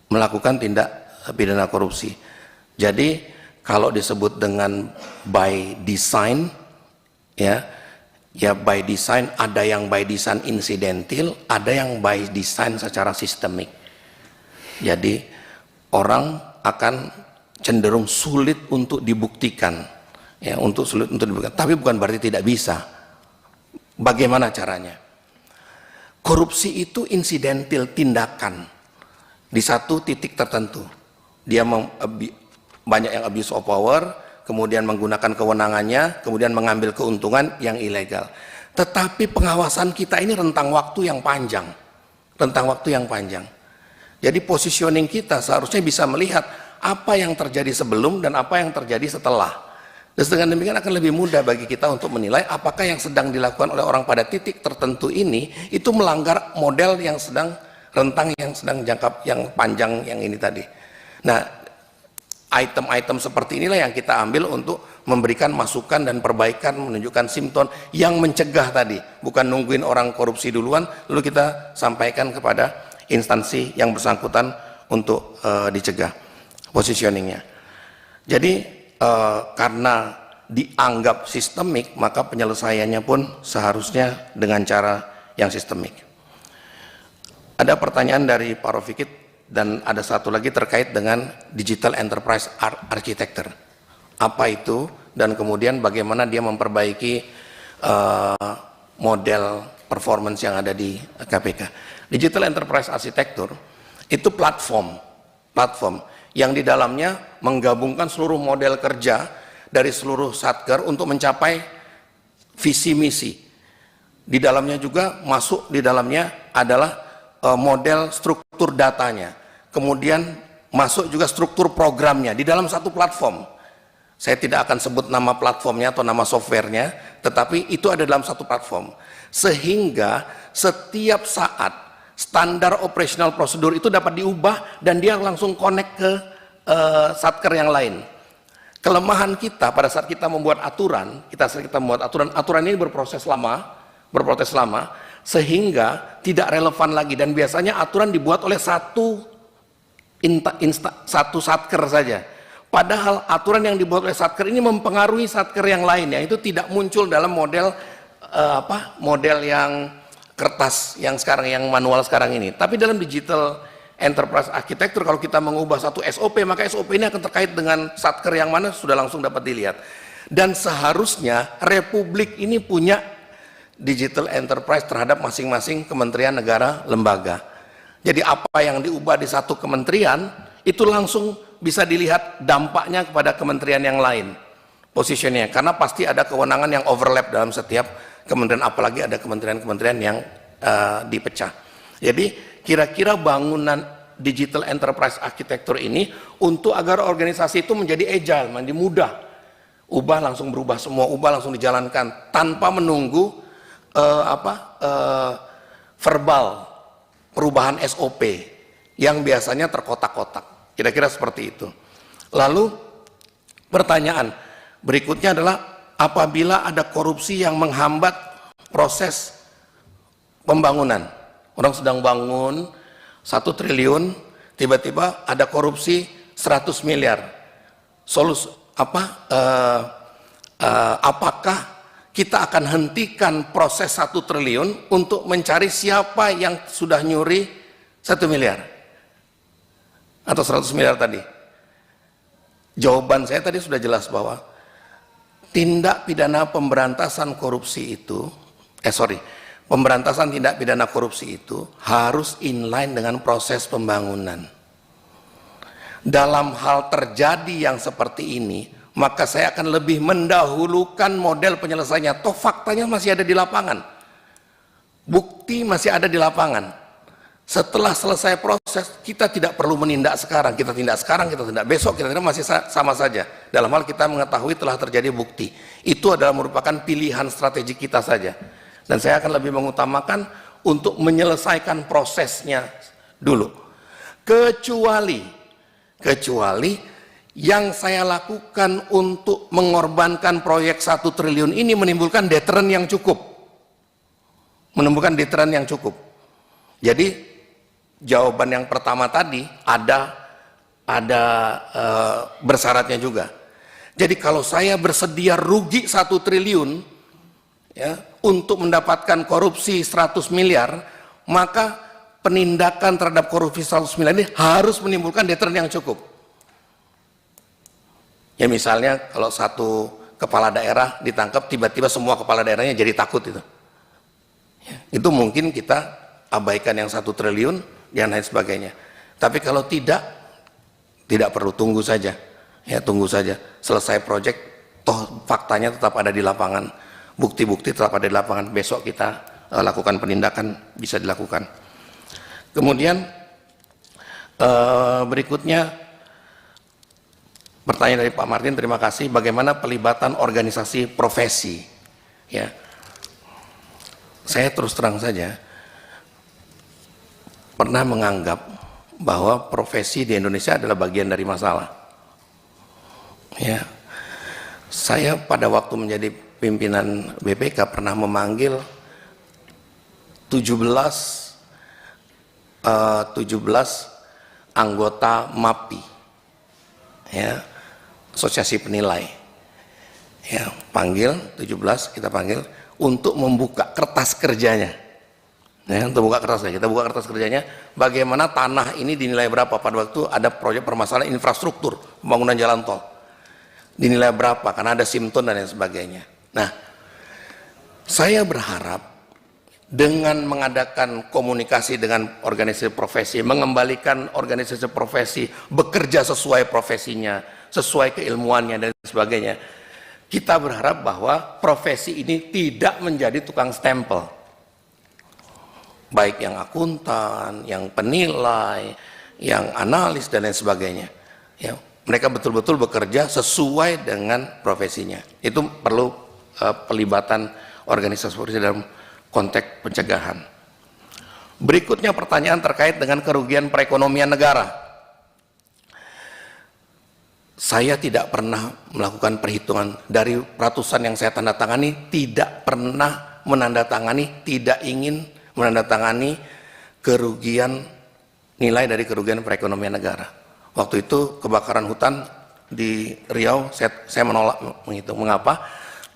melakukan tindak pidana korupsi. Jadi kalau disebut dengan by design, ya by design, ada yang by design insidental, ada yang by design secara sistemik. Jadi orang akan cenderung sulit untuk dibuktikan, ya sulit untuk dibuktikan. Tapi bukan berarti tidak bisa. Bagaimana caranya? Korupsi itu insidental, tindakan di satu titik tertentu. Dia banyak yang abuse of power, kemudian menggunakan kewenangannya, kemudian mengambil keuntungan yang ilegal. Tetapi pengawasan kita ini rentang waktu yang panjang. Rentang waktu yang panjang. Jadi positioning kita seharusnya bisa melihat apa yang terjadi sebelum dan apa yang terjadi setelah. Dan dengan demikian akan lebih mudah bagi kita untuk menilai apakah yang sedang dilakukan oleh orang pada titik tertentu ini itu melanggar model yang sedang rentang yang sedang jangka yang panjang yang ini tadi. Nah, item-item seperti inilah yang kita ambil untuk memberikan masukan dan perbaikan, menunjukkan simptom yang mencegah tadi, bukan nungguin orang korupsi duluan lalu kita sampaikan kepada instansi yang bersangkutan untuk dicegah positioningnya. Jadi karena dianggap sistemik, maka penyelesaiannya pun seharusnya dengan cara yang sistemik. Ada pertanyaan dari Pak Rofikit dan ada satu lagi terkait dengan Digital Enterprise Architecture. Apa itu dan kemudian bagaimana dia memperbaiki model performance yang ada di KPK. Digital Enterprise Architecture itu platform yang di dalamnya menggabungkan seluruh model kerja dari seluruh satker untuk mencapai visi misi. Di dalamnya juga masuk di dalamnya adalah model struktur datanya. Kemudian masuk juga struktur programnya di dalam satu platform. Saya tidak akan sebut nama platformnya atau nama softwarenya, tetapi itu ada dalam satu platform. Sehingga setiap saat standar operational prosedur itu dapat diubah dan dia langsung connect ke satker yang lain. Kelemahan kita pada saat kita membuat aturan, aturan ini berproses lama, sehingga tidak relevan lagi dan biasanya aturan dibuat oleh satu satker saja. Padahal aturan yang dibuat oleh satker ini mempengaruhi satker yang lain, ya itu tidak muncul dalam model model yang kertas yang sekarang, yang manual sekarang ini. Tapi dalam Digital Enterprise Architecture, kalau kita mengubah satu SOP, maka SOP ini akan terkait dengan satker yang mana sudah langsung dapat dilihat. Dan seharusnya Republik ini punya Digital Enterprise terhadap masing-masing kementerian, negara, lembaga. Jadi apa yang diubah di satu kementerian, itu langsung bisa dilihat dampaknya kepada kementerian yang lain. Posisinya, karena pasti ada kewenangan yang overlap dalam setiap kementerian, apalagi ada kementerian-kementerian yang dipecah. Jadi kira-kira bangunan Digital Enterprise Architecture ini untuk agar organisasi itu menjadi agile, menjadi mudah, ubah langsung berubah semua, ubah langsung dijalankan tanpa menunggu verbal perubahan SOP yang biasanya terkotak-kotak. Kira-kira seperti itu. Lalu pertanyaan berikutnya adalah apabila ada korupsi yang menghambat proses pembangunan. Orang sedang bangun 1 triliun, tiba-tiba ada korupsi 100 miliar. Apakah kita akan hentikan proses 1 triliun untuk mencari siapa yang sudah nyuri 1 miliar? Atau 100 miliar tadi? Jawaban saya tadi sudah jelas bahwa tindak pidana pemberantasan korupsi itu, pemberantasan tindak pidana korupsi itu harus inline dengan proses pembangunan. Dalam hal terjadi yang seperti ini, maka saya akan lebih mendahulukan model penyelesaiannya. Toh faktanya masih ada di lapangan. Bukti masih ada di lapangan. Setelah selesai proses, kita tidak perlu menindak sekarang. Kita tindak sekarang, kita tindak besok, kita tindak masih sama saja. Dalam hal kita mengetahui telah terjadi bukti. Itu adalah merupakan pilihan strategi kita saja. Dan saya akan lebih mengutamakan untuk menyelesaikan prosesnya dulu. Kecuali yang saya lakukan untuk mengorbankan proyek 1 triliun ini menimbulkan deteran yang cukup. Jadi jawaban yang pertama tadi ada bersyaratnya juga. Jadi kalau saya bersedia rugi 1 triliun ya, untuk mendapatkan korupsi 100 miliar, maka penindakan terhadap korupsi 100 miliar ini harus menimbulkan deteran yang cukup. Ya misalnya kalau satu kepala daerah ditangkap, tiba-tiba semua kepala daerahnya jadi takut itu. Ya, itu mungkin kita abaikan yang 1 triliun dan lain sebagainya. Tapi kalau tidak perlu, tunggu saja. Ya, tunggu saja. Selesai proyek, toh faktanya tetap ada di lapangan. Bukti-bukti tetap ada di lapangan. Besok kita lakukan penindakan, bisa dilakukan. Kemudian berikutnya pertanyaan dari Pak Martin, terima kasih. Bagaimana pelibatan organisasi profesi? Ya, saya terus terang saja pernah menganggap bahwa profesi di Indonesia adalah bagian dari masalah. Ya, saya pada waktu menjadi pimpinan BPK pernah memanggil 17 anggota MAPI, ya, asosiasi penilai. Ya, panggil 17, kita panggil untuk membuka kertas kerjanya. Ya, untuk buka kertasnya, kita buka kertas kerjanya. Bagaimana tanah ini dinilai berapa pada waktu ada proyek permasalahan infrastruktur pembangunan jalan tol. Dinilai berapa karena ada simton dan lain sebagainya. Nah, saya berharap dengan mengadakan komunikasi dengan organisasi profesi, mengembalikan organisasi profesi bekerja sesuai profesinya, sesuai keilmuannya dan sebagainya, kita berharap bahwa profesi ini tidak menjadi tukang stempel, baik yang akuntan, yang penilai, yang analis dan lain sebagainya. Ya, mereka betul-betul bekerja sesuai dengan profesinya. Itu perlu pelibatan organisasi profesi dalam konteks pencegahan. Berikutnya pertanyaan terkait dengan kerugian perekonomian negara. Saya tidak pernah melakukan perhitungan dari ratusan yang saya tanda tangani, tidak pernah menandatangani, tidak ingin menandatangani kerugian, nilai dari kerugian perekonomian negara. Waktu itu kebakaran hutan di Riau, saya menolak menghitung. Mengapa?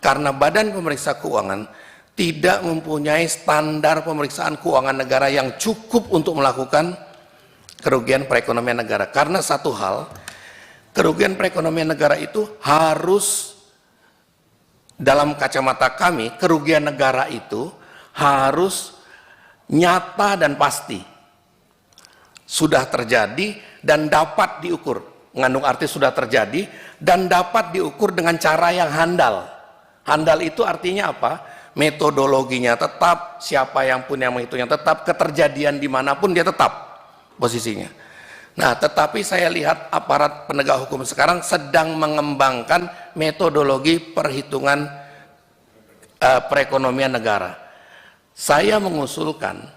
Karena Badan Pemeriksa Keuangan tidak mempunyai standar pemeriksaan keuangan negara yang cukup untuk melakukan kerugian perekonomian negara. Karena satu hal, kerugian perekonomian negara itu harus, dalam kacamata kami, kerugian negara itu harus nyata dan pasti. Sudah terjadi dan dapat diukur. Mengandung arti sudah terjadi dan dapat diukur dengan cara yang handal. Handal itu artinya apa? Metodologinya tetap, siapa yang punya menghitungnya tetap, keterjadian dimanapun dia tetap posisinya. Nah, tetapi saya lihat aparat penegak hukum sekarang sedang mengembangkan metodologi perhitungan perekonomian negara. Saya mengusulkan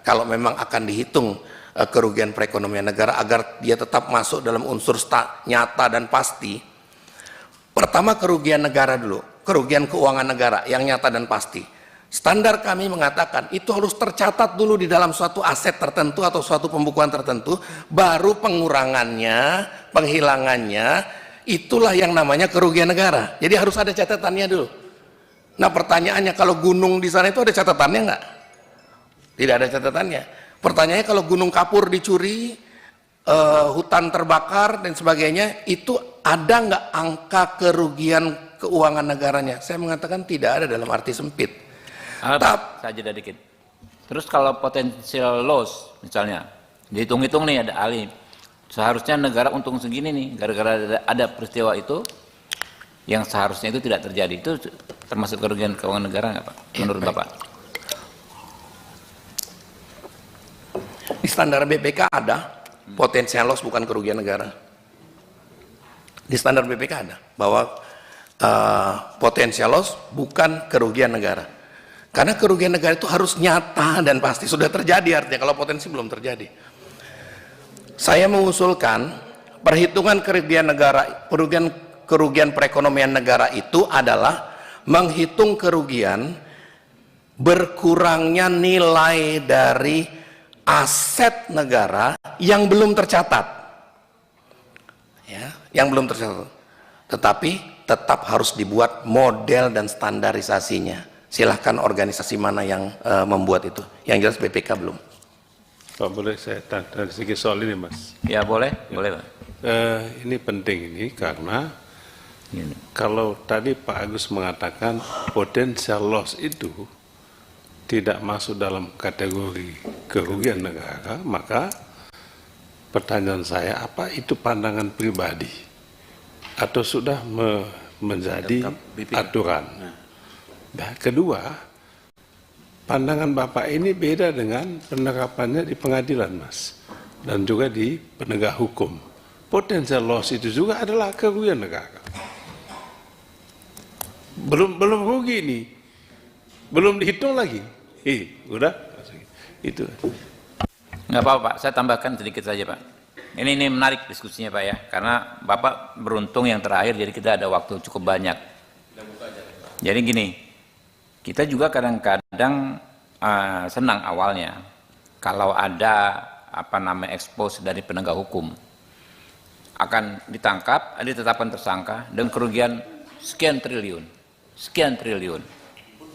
kalau memang akan dihitung kerugian perekonomian negara agar dia tetap masuk dalam unsur nyata dan pasti. Pertama kerugian negara dulu, kerugian keuangan negara yang nyata dan pasti. Standar kami mengatakan itu harus tercatat dulu di dalam suatu aset tertentu atau suatu pembukuan tertentu, baru pengurangannya, penghilangannya, itulah yang namanya kerugian negara. Jadi harus ada catatannya dulu. Nah pertanyaannya, kalau gunung di sana itu ada catatannya nggak? Tidak ada catatannya. Pertanyaannya, kalau gunung kapur dicuri, hutan terbakar dan sebagainya, itu ada nggak angka kerugian keuangan negaranya? Saya mengatakan tidak ada dalam arti sempit. Saya jeda dikit. Terus kalau potensial loss misalnya, dihitung-hitung nih ada ahli, seharusnya negara untung segini nih, gara-gara ada peristiwa itu, yang seharusnya itu tidak terjadi, itu termasuk kerugian keuangan negara nggak Pak? Menurut Bapak? Di standar BPK ada potensial loss bukan kerugian negara. Di standar BPK ada bahwa potensial loss bukan kerugian negara. Karena kerugian negara itu harus nyata dan pasti sudah terjadi, artinya kalau potensi belum terjadi. Saya mengusulkan perhitungan kerugian negara, kerugian perekonomian negara itu adalah menghitung kerugian berkurangnya nilai dari aset negara yang belum tercatat, ya, yang belum tercatat, tetapi tetap harus dibuat model dan standarisasinya. Silahkan organisasi mana yang membuat itu. Yang jelas BPK belum. Pak, boleh saya tanya dari segi soal ini, Mas? Ya boleh, boleh Pak. Ini penting ini karena kalau tadi Pak Agus mengatakan potensial loss itu tidak masuk dalam kategori kerugian negara, maka pertanyaan saya, apa itu pandangan pribadi atau sudah menjadi aturan? Nah, kedua, pandangan Bapak ini beda dengan penerapannya di pengadilan, Mas, dan juga di penegak hukum. Potential loss itu juga adalah kerugian negara. Belum rugi ini, belum dihitung lagi. Udah itu. Nggak apa-apa Pak, saya tambahkan sedikit saja Pak. Ini menarik diskusinya Pak ya, karena Bapak beruntung yang terakhir, jadi kita ada waktu cukup banyak. Jadi gini, kita juga kadang-kadang senang awalnya kalau ada expose dari penegak hukum akan ditangkap, ditetapkan tersangka dengan kerugian sekian triliun,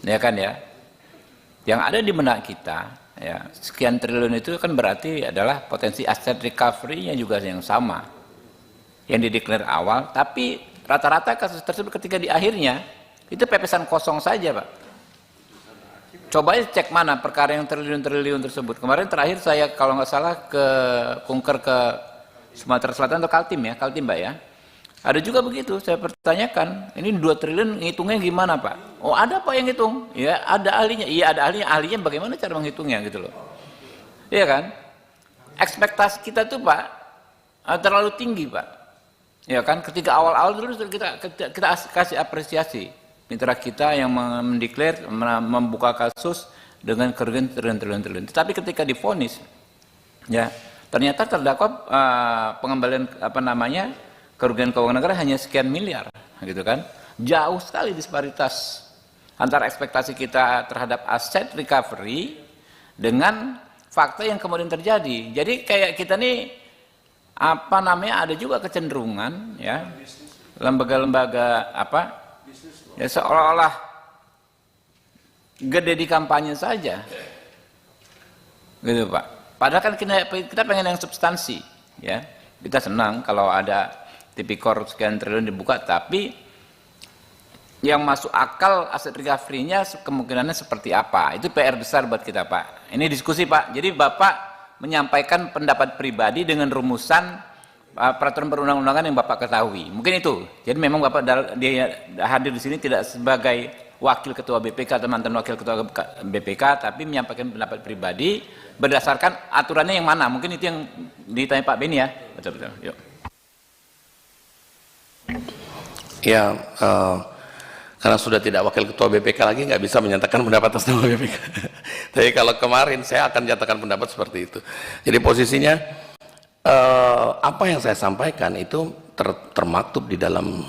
ya kan ya? Yang ada di benak kita, ya sekian triliun itu kan berarti adalah potensi aset recovery-nya juga yang sama, yang dideklar awal, tapi rata-rata kasus tersebut ketika di akhirnya itu pepesan kosong saja Pak. Coba cek mana perkara yang triliun-triliun tersebut. Kemarin terakhir saya kalau nggak salah ke Kunker ke Sumatera Selatan atau Kaltim ya, Kaltim Mbak ya. Ada juga begitu, saya pertanyakan, ini 2 triliun ngitungnya gimana Pak? Oh ada Pak yang ngitung, ya ada ahlinya, iya ada ahlinya bagaimana cara menghitungnya gitu loh. Iya kan? Ekspektasi kita tuh Pak, terlalu tinggi Pak. Ya kan, ketika awal-awal dulu kita kasih apresiasi. Mitra kita yang mendeklar, membuka kasus dengan kerugian triliun. Tetapi ketika divonis, ya ternyata terdakwa pengembalian kerugian keuangan negara hanya sekian miliar, gitu kan? Jauh sekali disparitas antara ekspektasi kita terhadap aset recovery dengan fakta yang kemudian terjadi. Jadi kayak kita nih ada juga kecenderungan ya lembaga-lembaga ya seolah-olah gede di kampanye saja, gitu Pak. Padahal kan kita pengen yang substansi, ya. Kita senang kalau ada tipikor sekian triliun dibuka, tapi yang masuk akal aset recovery-nya kemungkinannya seperti apa? Itu PR besar buat kita Pak. Ini diskusi Pak. Jadi Bapak menyampaikan pendapat pribadi dengan rumusan peraturan perundang-undangan yang Bapak ketahui. Mungkin itu. Jadi memang Bapak dia hadir di sini tidak sebagai wakil ketua BPK atau mantan wakil ketua BPK, tapi menyampaikan pendapat pribadi berdasarkan aturannya yang mana. Mungkin itu yang ditanya Pak Beni ya. Betul-betul. Yuk. Ya, karena sudah tidak wakil ketua BPK lagi, nggak bisa menyatakan pendapat atas nama BPK. Tapi kalau kemarin saya akan nyatakan pendapat seperti itu. Jadi posisinya apa yang saya sampaikan itu termaktub di dalam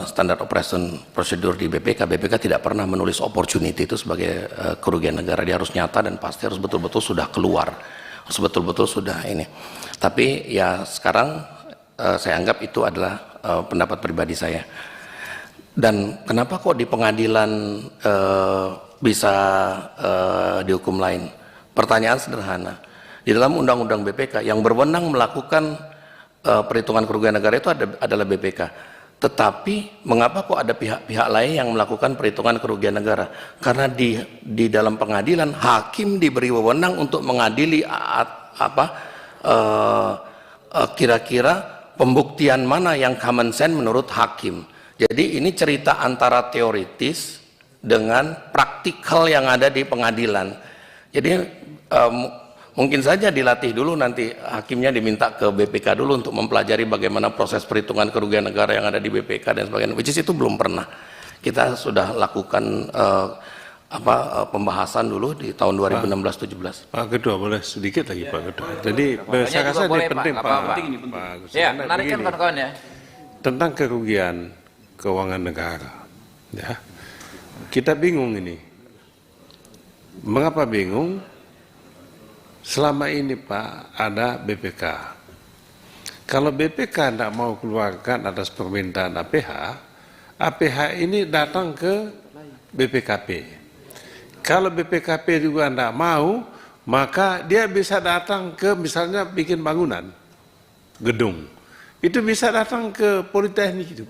standar operation prosedur di BPK. BPK tidak pernah menulis opportunity itu sebagai kerugian negara. Dia harus nyata dan pasti, harus betul-betul sudah keluar, harus betul-betul sudah ini. Tapi ya sekarang saya anggap itu adalah pendapat pribadi saya. Dan kenapa kok di pengadilan bisa dihukum lain? Pertanyaan sederhana. Di dalam undang-undang BPK yang berwenang melakukan perhitungan kerugian negara itu adalah BPK. Tetapi mengapa kok ada pihak-pihak lain yang melakukan perhitungan kerugian negara? Karena di dalam pengadilan hakim diberi wewenang untuk mengadili kira-kira pembuktian mana yang common sense menurut hakim. Jadi ini cerita antara teoritis dengan praktikal yang ada di pengadilan. Jadi mungkin saja dilatih dulu, nanti hakimnya diminta ke BPK dulu untuk mempelajari bagaimana proses perhitungan kerugian negara yang ada di BPK dan sebagainya. Which is itu belum pernah. Kita sudah lakukan pembahasan dulu di tahun 2016-17. Pak Ketua boleh sedikit lagi Pak Ketua. Jadi saya rasa ini penting Pak. Ya, menarik kan kawan-kawan ya. Tentang kerugian keuangan negara, ya kita bingung ini. Mengapa bingung? Selama ini Pak ada BPK. Kalau BPK tidak mau keluarkan atas permintaan APH, APH ini datang ke BPKP. Kalau BPKP juga tidak mau, maka dia bisa datang ke misalnya bikin bangunan, gedung. Itu bisa datang ke Politeknik itu.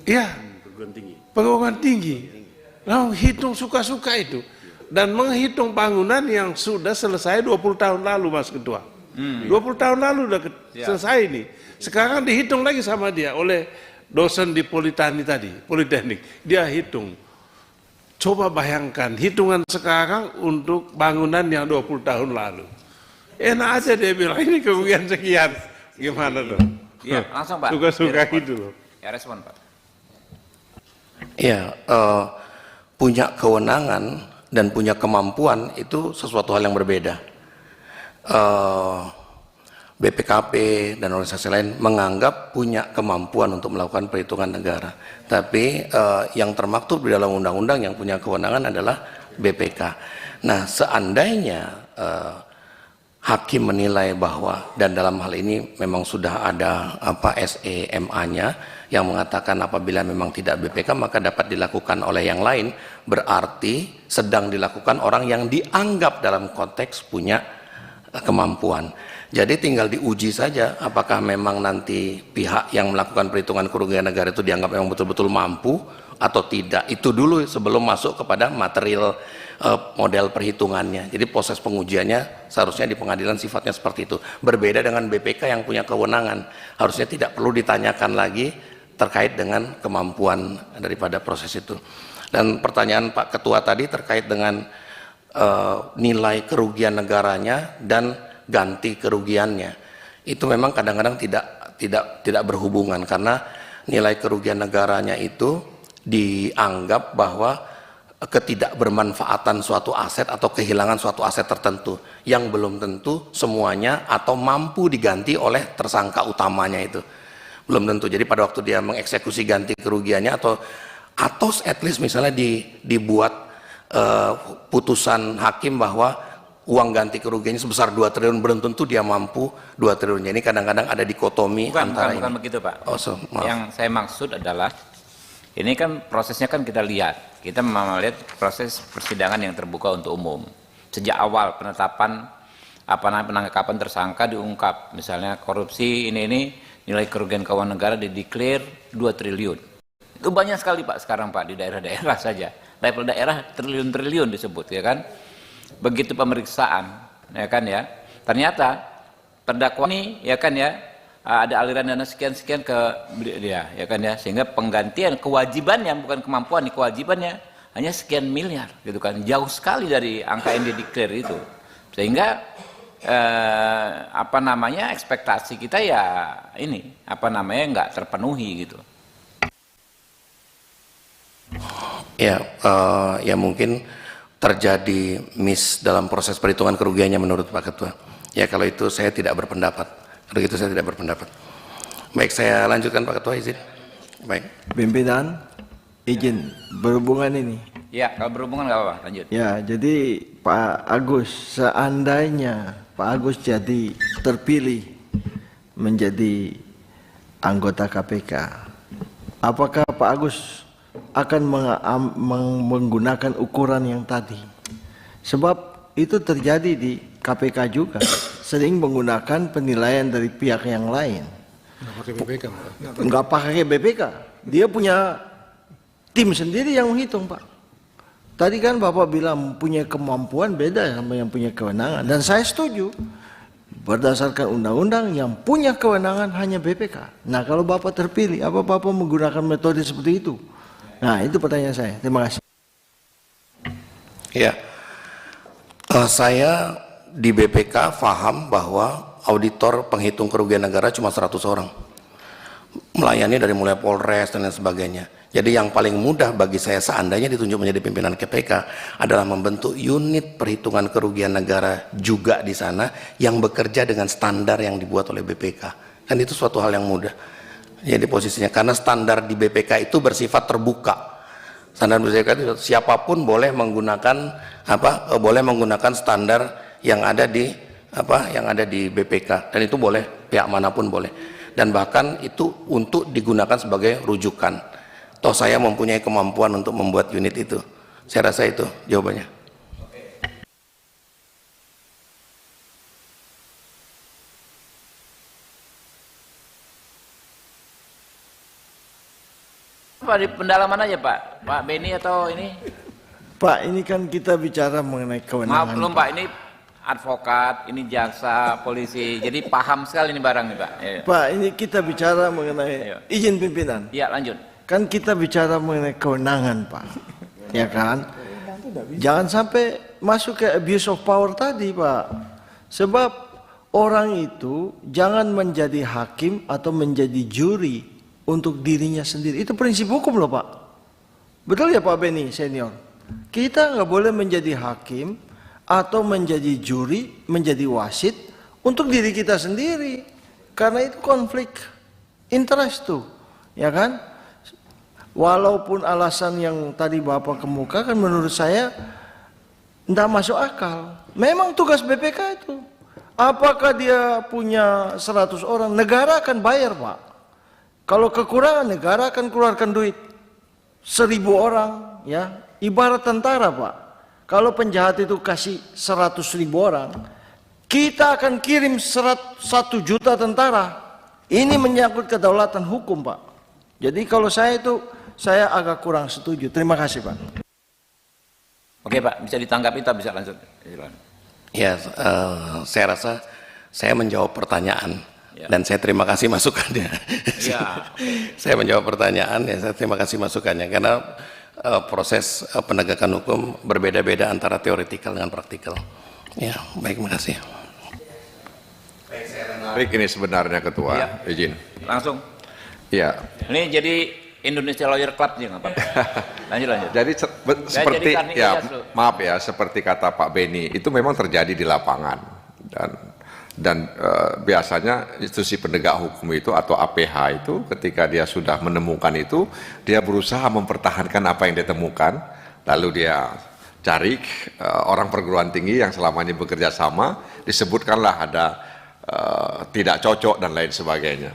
Iya, perguruan tinggi. Lalu hitung suka-suka itu. dan menghitung bangunan yang sudah selesai 20 tahun lalu, Mas Ketua. 20 tahun lalu udah selesai ini. Sekarang dihitung lagi sama dia oleh dosen di Politeknik. Dia hitung. Coba bayangkan hitungan sekarang untuk bangunan yang 20 tahun lalu. Enak aja dia bilang ini kerugian sekian. Gimana dong? Iya, langsung Pak. Suka-suka gitu loh. Ya, respon Pak. Ya, punya kewenangan dan punya kemampuan itu sesuatu hal yang berbeda. BPKP dan organisasi lain menganggap punya kemampuan untuk melakukan perhitungan negara. Tapi yang termaktub di dalam undang-undang yang punya kewenangan adalah BPK. Nah, seandainya hakim menilai bahwa, dan dalam hal ini memang sudah ada SEMA-nya yang mengatakan apabila memang tidak BPK maka dapat dilakukan oleh yang lain, berarti sedang dilakukan orang yang dianggap dalam konteks punya kemampuan. Jadi tinggal diuji saja apakah memang nanti pihak yang melakukan perhitungan kerugian negara itu dianggap memang betul-betul mampu atau tidak. Itu dulu sebelum masuk kepada material model perhitungannya. Jadi proses pengujiannya seharusnya di pengadilan sifatnya seperti itu. Berbeda dengan BPK yang punya kewenangan. Harusnya tidak perlu ditanyakan lagi terkait dengan kemampuan daripada proses itu. Dan pertanyaan Pak Ketua tadi terkait dengan nilai kerugian negaranya dan ganti kerugiannya, itu memang kadang-kadang tidak berhubungan, karena nilai kerugian negaranya itu dianggap bahwa ketidakbermanfaatan suatu aset atau kehilangan suatu aset tertentu yang belum tentu semuanya atau mampu diganti oleh tersangka utamanya, itu belum tentu. Jadi pada waktu dia mengeksekusi ganti kerugiannya atau at least misalnya dibuat putusan hakim bahwa uang ganti kerugiannya sebesar 2 triliun, belum tentu dia mampu 2 triliun. Ini kadang-kadang ada dikotomi antara bukan begitu Pak. Oh, maaf. Yang saya maksud adalah ini kan prosesnya kan kita lihat melihat proses persidangan yang terbuka untuk umum. Sejak awal penetapan penangkapan tersangka diungkap, misalnya korupsi ini nilai kerugian keuangan negara dideklar 2 triliun. Itu banyak sekali Pak sekarang Pak di daerah-daerah saja. Level daerah triliun-triliun disebut, ya kan? Begitu pemeriksaan, ya kan ya, ternyata terdakwa ini, ya kan ya, ada aliran dana sekian-sekian ke dia, ya kan ya, sehingga penggantian kewajibannya bukan kemampuan, kewajibannya hanya sekian miliar, gitu kan, jauh sekali dari angka yang dideklar itu, sehingga ekspektasi kita ya ini nggak terpenuhi gitu. Ya mungkin terjadi miss dalam proses perhitungan kerugiannya menurut Pak Ketua. Ya kalau itu saya tidak berpendapat. Kalau itu saya tidak berpendapat. Baik, saya lanjutkan Pak Ketua, izin. Baik. Pimpinan, izin berhubungan ini. Ya, kalau berhubungan nggak apa-apa, lanjut. Ya, jadi Pak Agus, seandainya Pak Agus jadi terpilih menjadi anggota KPK, apakah Pak Agus akan menggunakan ukuran yang tadi? Sebab itu terjadi di KPK juga, sering menggunakan penilaian dari pihak yang lain. Nggak pakai BPK, dia punya tim sendiri yang menghitung Pak. Tadi kan Bapak bilang punya kemampuan beda sama yang punya kewenangan, dan saya setuju. Berdasarkan undang-undang yang punya kewenangan hanya BPK. Nah kalau Bapak terpilih, apa Bapak menggunakan metode seperti itu? Nah itu pertanyaan saya, terima kasih. Ya, saya di BPK paham bahwa auditor penghitung kerugian negara cuma 100 orang. Melayani dari mulai Polres dan lain sebagainya. Jadi yang paling mudah bagi saya seandainya ditunjuk menjadi pimpinan KPK adalah membentuk unit perhitungan kerugian negara juga di sana yang bekerja dengan standar yang dibuat oleh BPK. Dan itu suatu hal yang mudah. Jadi posisinya, karena standar di BPK itu bersifat terbuka. Standar BPK itu siapapun boleh menggunakan standar yang ada di BPK, dan itu boleh, pihak manapun boleh, dan bahkan itu untuk digunakan sebagai rujukan. Toh saya mempunyai kemampuan untuk membuat unit itu. Saya rasa itu jawabannya. Pak, di pendalaman aja Pak Beni atau ini? Pak, ini kan kita bicara mengenai kewenangan. Maaf belum Pak, ini advokat, ini jaksa, polisi, jadi paham sekali ini barang nih Pak. Ya. Pak, ini kita bicara mengenai izin pimpinan. Iya lanjut. Kan kita bicara mengenai kewenangan Pak, ya kan? Jangan sampai masuk ke abuse of power tadi Pak. Sebab orang itu jangan menjadi hakim atau menjadi juri untuk dirinya sendiri. Itu prinsip hukum loh Pak. Betul ya Pak Beni senior? Kita nggak boleh menjadi hakim atau menjadi juri, menjadi wasit untuk diri kita sendiri. Karena itu konflik interest tuh, ya kan? Walaupun alasan yang tadi Bapak kemukakan menurut saya tidak masuk akal. Memang tugas BPK itu. Apakah dia punya 100 orang? Negara akan bayar Pak. Kalau kekurangan negara akan keluarkan duit. 1000 orang ya. Ibarat tentara Pak. Kalau penjahat itu kasih 100.000 orang, kita akan kirim 1 juta tentara. Ini menyangkut kedaulatan hukum Pak. Jadi kalau saya agak kurang setuju. Terima kasih Pak. Oke Pak, bisa ditanggapi, kita bisa lanjut. Ya, saya rasa saya menjawab pertanyaan dan saya terima kasih masukannya. Ya. Saya menjawab pertanyaan, ya saya terima kasih masukannya karena proses penegakan hukum berbeda-beda antara teoretikal dengan praktikal. Ya, baik, terima kasih. Baik, ini sebenarnya Ketua, izin. Langsung. Ya. Ini jadi Indonesia Lawyer Club juga nggak apa-apa. Lanjut. Jadi seperti ya maaf ya, seperti kata Pak Beni itu memang terjadi di lapangan dan biasanya institusi penegak hukum itu atau APH itu ketika dia sudah menemukan itu dia berusaha mempertahankan apa yang dia temukan, lalu dia cari orang perguruan tinggi yang selama ini bekerja sama, disebutkanlah ada tidak cocok dan lain sebagainya.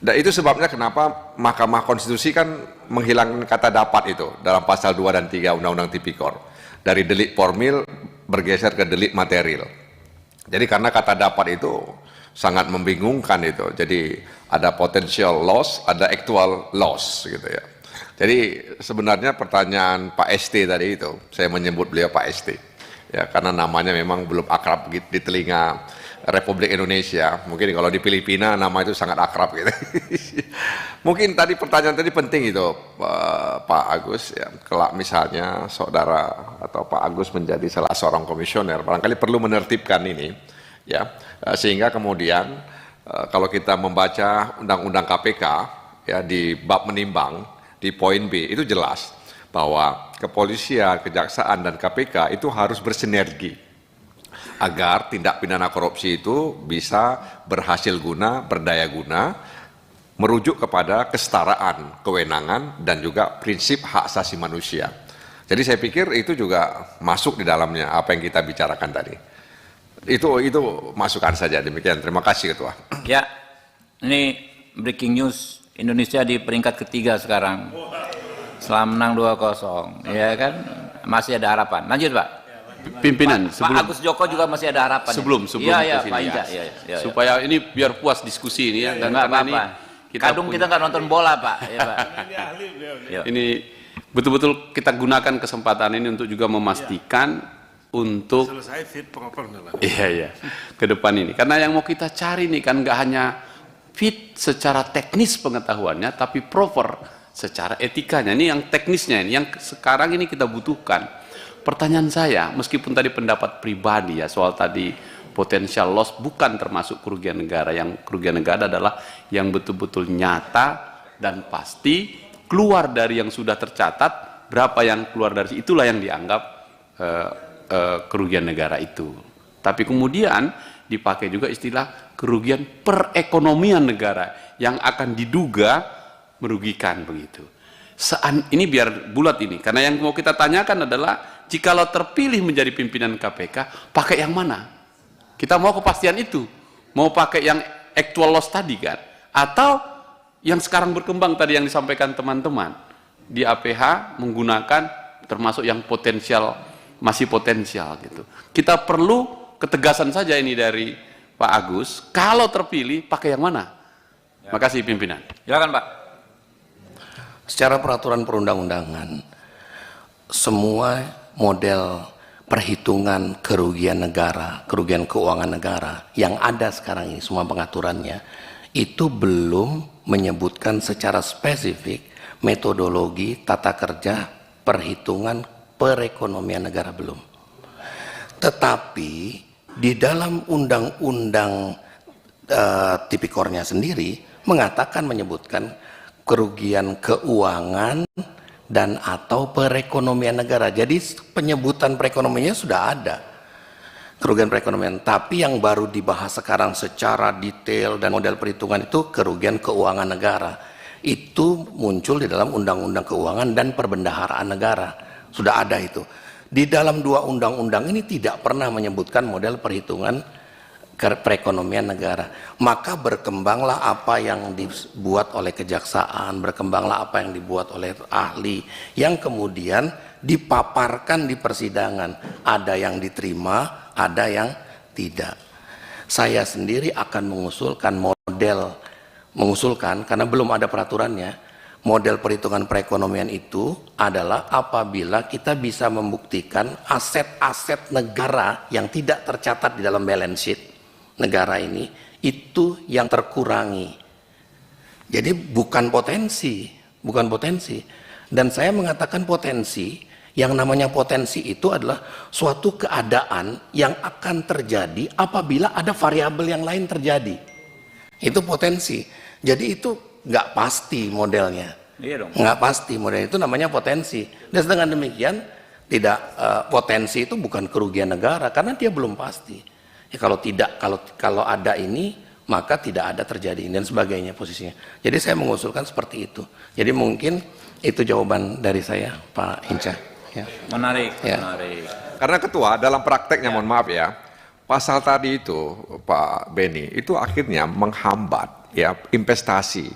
Dan itu sebabnya kenapa Mahkamah Konstitusi kan menghilangkan kata dapat itu dalam pasal 2 dan 3 Undang-Undang Tipikor. Dari delik formil bergeser ke delik material. Jadi karena kata dapat itu sangat membingungkan itu. Jadi ada potential loss, ada actual loss gitu ya. Jadi sebenarnya pertanyaan Pak ST tadi itu, saya menyebut beliau Pak ST. Ya, karena namanya memang belum akrab di telinga Republik Indonesia. Mungkin kalau di Filipina nama itu sangat akrab gitu. Mungkin tadi pertanyaan tadi penting itu Pak Agus ya. Kelak misalnya saudara atau Pak Agus menjadi salah seorang komisioner, barangkali perlu menertibkan ini ya, sehingga kemudian kalau kita membaca undang-undang KPK ya di bab menimbang di poin B itu jelas bahwa kepolisian, kejaksaan dan KPK itu harus bersinergi agar tindak pidana korupsi itu bisa berhasil guna, berdaya guna, merujuk kepada kesetaraan kewenangan dan juga prinsip hak asasi manusia. Jadi saya pikir itu juga masuk di dalamnya apa yang kita bicarakan tadi. Itu masukan saja, demikian. Terima kasih Ketua. Ya, ini breaking news, Indonesia di peringkat ketiga sekarang. Setelah menang 2-0, ya kan? Masih ada harapan. Lanjut Pak. Pimpinan Pak Agus Joko juga masih ada harapan. Sebelum ya, ke sini Pak ya. Inja, ya. Supaya ini biar puas diskusi ini ya. Dan nggak karena apa-apa. ini Kadung kita nggak nonton bola Pak. Ya, Pak. Ini betul-betul kita gunakan kesempatan ini untuk juga memastikan untuk selesai fit proper. Iya ke depan ini. Karena yang mau kita cari nih kan nggak hanya fit secara teknis pengetahuannya, tapi proper secara etikanya. Ini yang teknisnya ini, yang sekarang ini kita butuhkan. Pertanyaan saya, meskipun tadi pendapat pribadi ya soal tadi potensial loss bukan termasuk kerugian negara. Yang kerugian negara adalah yang betul-betul nyata dan pasti keluar dari yang sudah tercatat, berapa yang keluar dari itulah yang dianggap kerugian negara itu. Tapi kemudian dipakai juga istilah kerugian perekonomian negara yang akan diduga merugikan begitu. Ini biar bulat ini, karena yang mau kita tanyakan adalah jikalau terpilih menjadi pimpinan KPK, pakai yang mana? Kita mau kepastian itu. Mau pakai yang actual loss tadi kan? Atau yang sekarang berkembang tadi yang disampaikan teman-teman. Di APH menggunakan termasuk yang potensial, masih potensial gitu. Kita perlu ketegasan saja ini dari Pak Agus. Kalau terpilih, pakai yang mana? Makasih pimpinan. Silakan Pak. Secara peraturan perundang-undangan, semua model perhitungan kerugian negara, kerugian keuangan negara yang ada sekarang ini, semua pengaturannya, itu belum menyebutkan secara spesifik metodologi tata kerja perhitungan perekonomian negara, belum. Tetapi di dalam undang-undang Tipikornya sendiri mengatakan, menyebutkan kerugian keuangan dan atau perekonomian negara. Jadi penyebutan perekonomiannya sudah ada, kerugian perekonomian. Tapi yang baru dibahas sekarang secara detail dan model perhitungan itu kerugian keuangan negara. Itu muncul di dalam Undang-Undang Keuangan dan Perbendaharaan Negara. Sudah ada itu. Di dalam dua undang-undang ini tidak pernah menyebutkan model perhitungan perekonomian negara. Maka berkembanglah apa yang dibuat oleh kejaksaan, berkembanglah apa yang dibuat oleh ahli, yang kemudian dipaparkan di persidangan. Ada yang diterima, ada yang tidak. Saya sendiri akan mengusulkan karena belum ada peraturannya, model perhitungan perekonomian itu adalah apabila kita bisa membuktikan aset-aset negara yang tidak tercatat di dalam balance sheet negara ini, itu yang terkurangi. Jadi bukan potensi. Dan saya mengatakan potensi, yang namanya potensi itu adalah suatu keadaan yang akan terjadi apabila ada variabel yang lain terjadi. Itu potensi. Jadi itu nggak pasti modelnya. Iya dong. Nggak pasti modelnya, itu namanya potensi. Dan dengan demikian tidak, potensi itu bukan kerugian negara karena dia belum pasti. Ya, kalau ada ini maka tidak ada terjadi dan sebagainya posisinya. Jadi saya mengusulkan seperti itu. Jadi mungkin itu jawaban dari saya, Pak Hinca. Ya. Menarik. Karena Ketua dalam prakteknya, mohon maaf ya, pasal tadi itu Pak Beni itu akhirnya menghambat ya investasi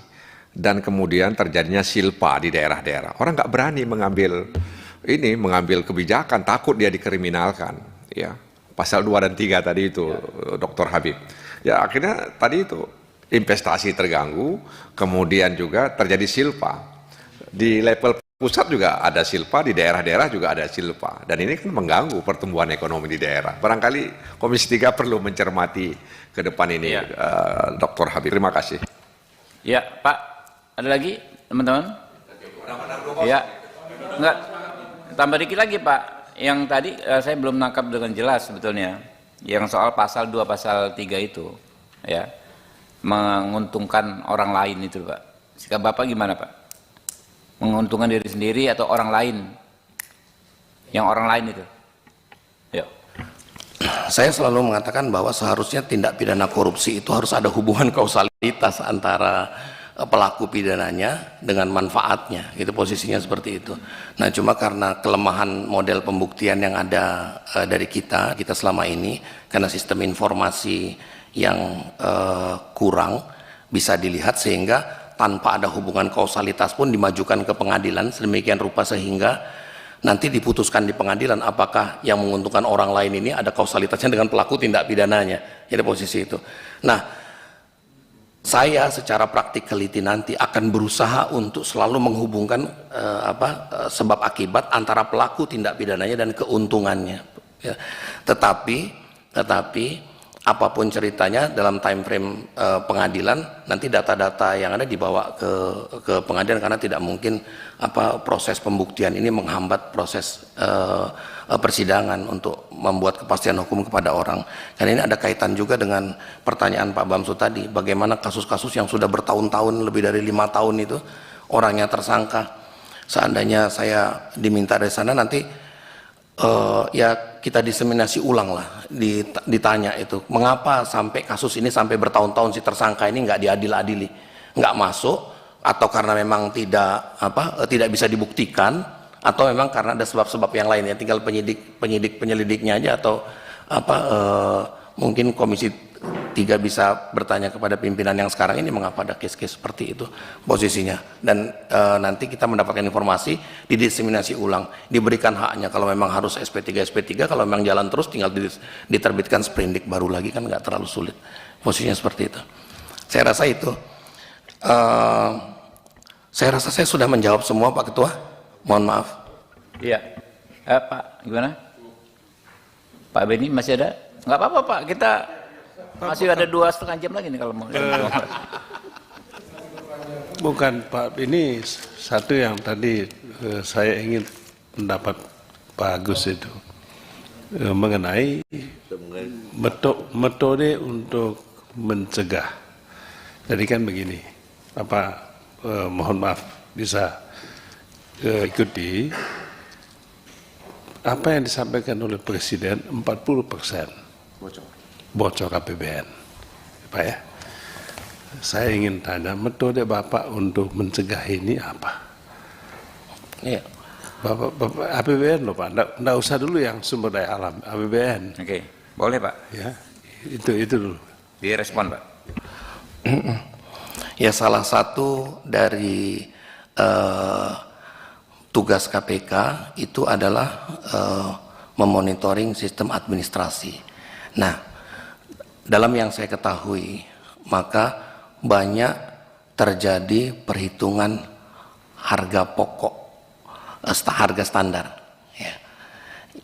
dan kemudian terjadinya silpa di daerah-daerah. Orang nggak berani mengambil kebijakan, takut dia dikriminalkan. Ya, pasal 2 dan 3 tadi itu, Dr. Habib. Ya akhirnya tadi itu investasi terganggu, kemudian juga terjadi silpa. Di level pusat juga ada silpa, di daerah-daerah juga ada silpa. Dan ini kan mengganggu pertumbuhan ekonomi di daerah. Barangkali Komisi 3 perlu mencermati ke depan ini, ya. Dr. Habib. Terima kasih. Ya, Pak. Ada lagi, teman-teman? Ya. Enggak. Tambah dikit lagi, Pak. Yang tadi saya belum nangkap dengan jelas sebetulnya. Yang soal pasal 2, pasal 3 itu. Ya. Menguntungkan orang lain itu, Pak. Sikap Bapak gimana, Pak? Menguntungkan diri sendiri atau orang lain? Yang orang lain itu. Ya. Saya selalu mengatakan bahwa seharusnya tindak pidana korupsi itu harus ada hubungan kausalitas antara pelaku pidananya dengan manfaatnya, itu posisinya seperti itu. Nah, cuma karena kelemahan model pembuktian yang ada dari kita selama ini, karena sistem informasi yang kurang bisa dilihat, sehingga tanpa ada hubungan kausalitas pun dimajukan ke pengadilan sedemikian rupa sehingga nanti diputuskan di pengadilan apakah yang menguntungkan orang lain ini ada kausalitasnya dengan pelaku tindak pidananya. Jadi posisi itu. Nah, saya secara practicality nanti akan berusaha untuk selalu menghubungkan sebab akibat antara pelaku tindak pidananya dan keuntungannya. Ya. Tetapi apapun ceritanya dalam time frame pengadilan, nanti data-data yang ada dibawa ke pengadilan karena tidak mungkin proses pembuktian ini menghambat proses persidangan untuk membuat kepastian hukum kepada orang. Karena ini ada kaitan juga dengan pertanyaan Pak Bamsud tadi, bagaimana kasus-kasus yang sudah bertahun-tahun, lebih dari 5 tahun itu orangnya tersangka. Seandainya saya diminta dari sana nanti ya kita diseminasi ulang lah, ditanya itu mengapa sampai kasus ini sampai bertahun-tahun si tersangka ini nggak diadil-adili, nggak masuk, atau karena memang tidak bisa dibuktikan, atau memang karena ada sebab-sebab yang lain ya, tinggal penyelidiknya aja, atau mungkin Komisi 3 bisa bertanya kepada pimpinan yang sekarang ini mengapa ada case-case seperti itu posisinya, dan nanti kita mendapatkan informasi, didiseminasi ulang, diberikan haknya. Kalau memang harus SP3, kalau memang jalan terus tinggal diterbitkan sprindik baru lagi, kan nggak terlalu sulit. Posisinya seperti itu. Saya rasa itu. Saya rasa saya sudah menjawab semua, Pak Ketua. Mohon maaf. Iya, Pak, gimana? Pak Beni masih ada? Nggak apa-apa Pak, kita masih ada 2,5 jam lagi nih kalau mau. Bukan Pak, ini satu yang tadi saya ingin pendapat Pak Agus itu mengenai metode untuk mencegah. Jadi kan begini, mohon maaf bisa ikuti apa yang disampaikan oleh Presiden 40% bocor APBN, Pak ya. Saya ingin tanya metode Bapak untuk mencegah ini apa? Iya. Bapak APBN loh Pak, nggak usah dulu yang sumber daya alam, APBN. Oke, boleh Pak. Ya, itu dulu. Direspon Pak. Ya salah satu dari tugas KPK itu adalah memonitoring sistem administrasi. Nah, dalam yang saya ketahui, maka banyak terjadi perhitungan harga pokok, harga standar, ya.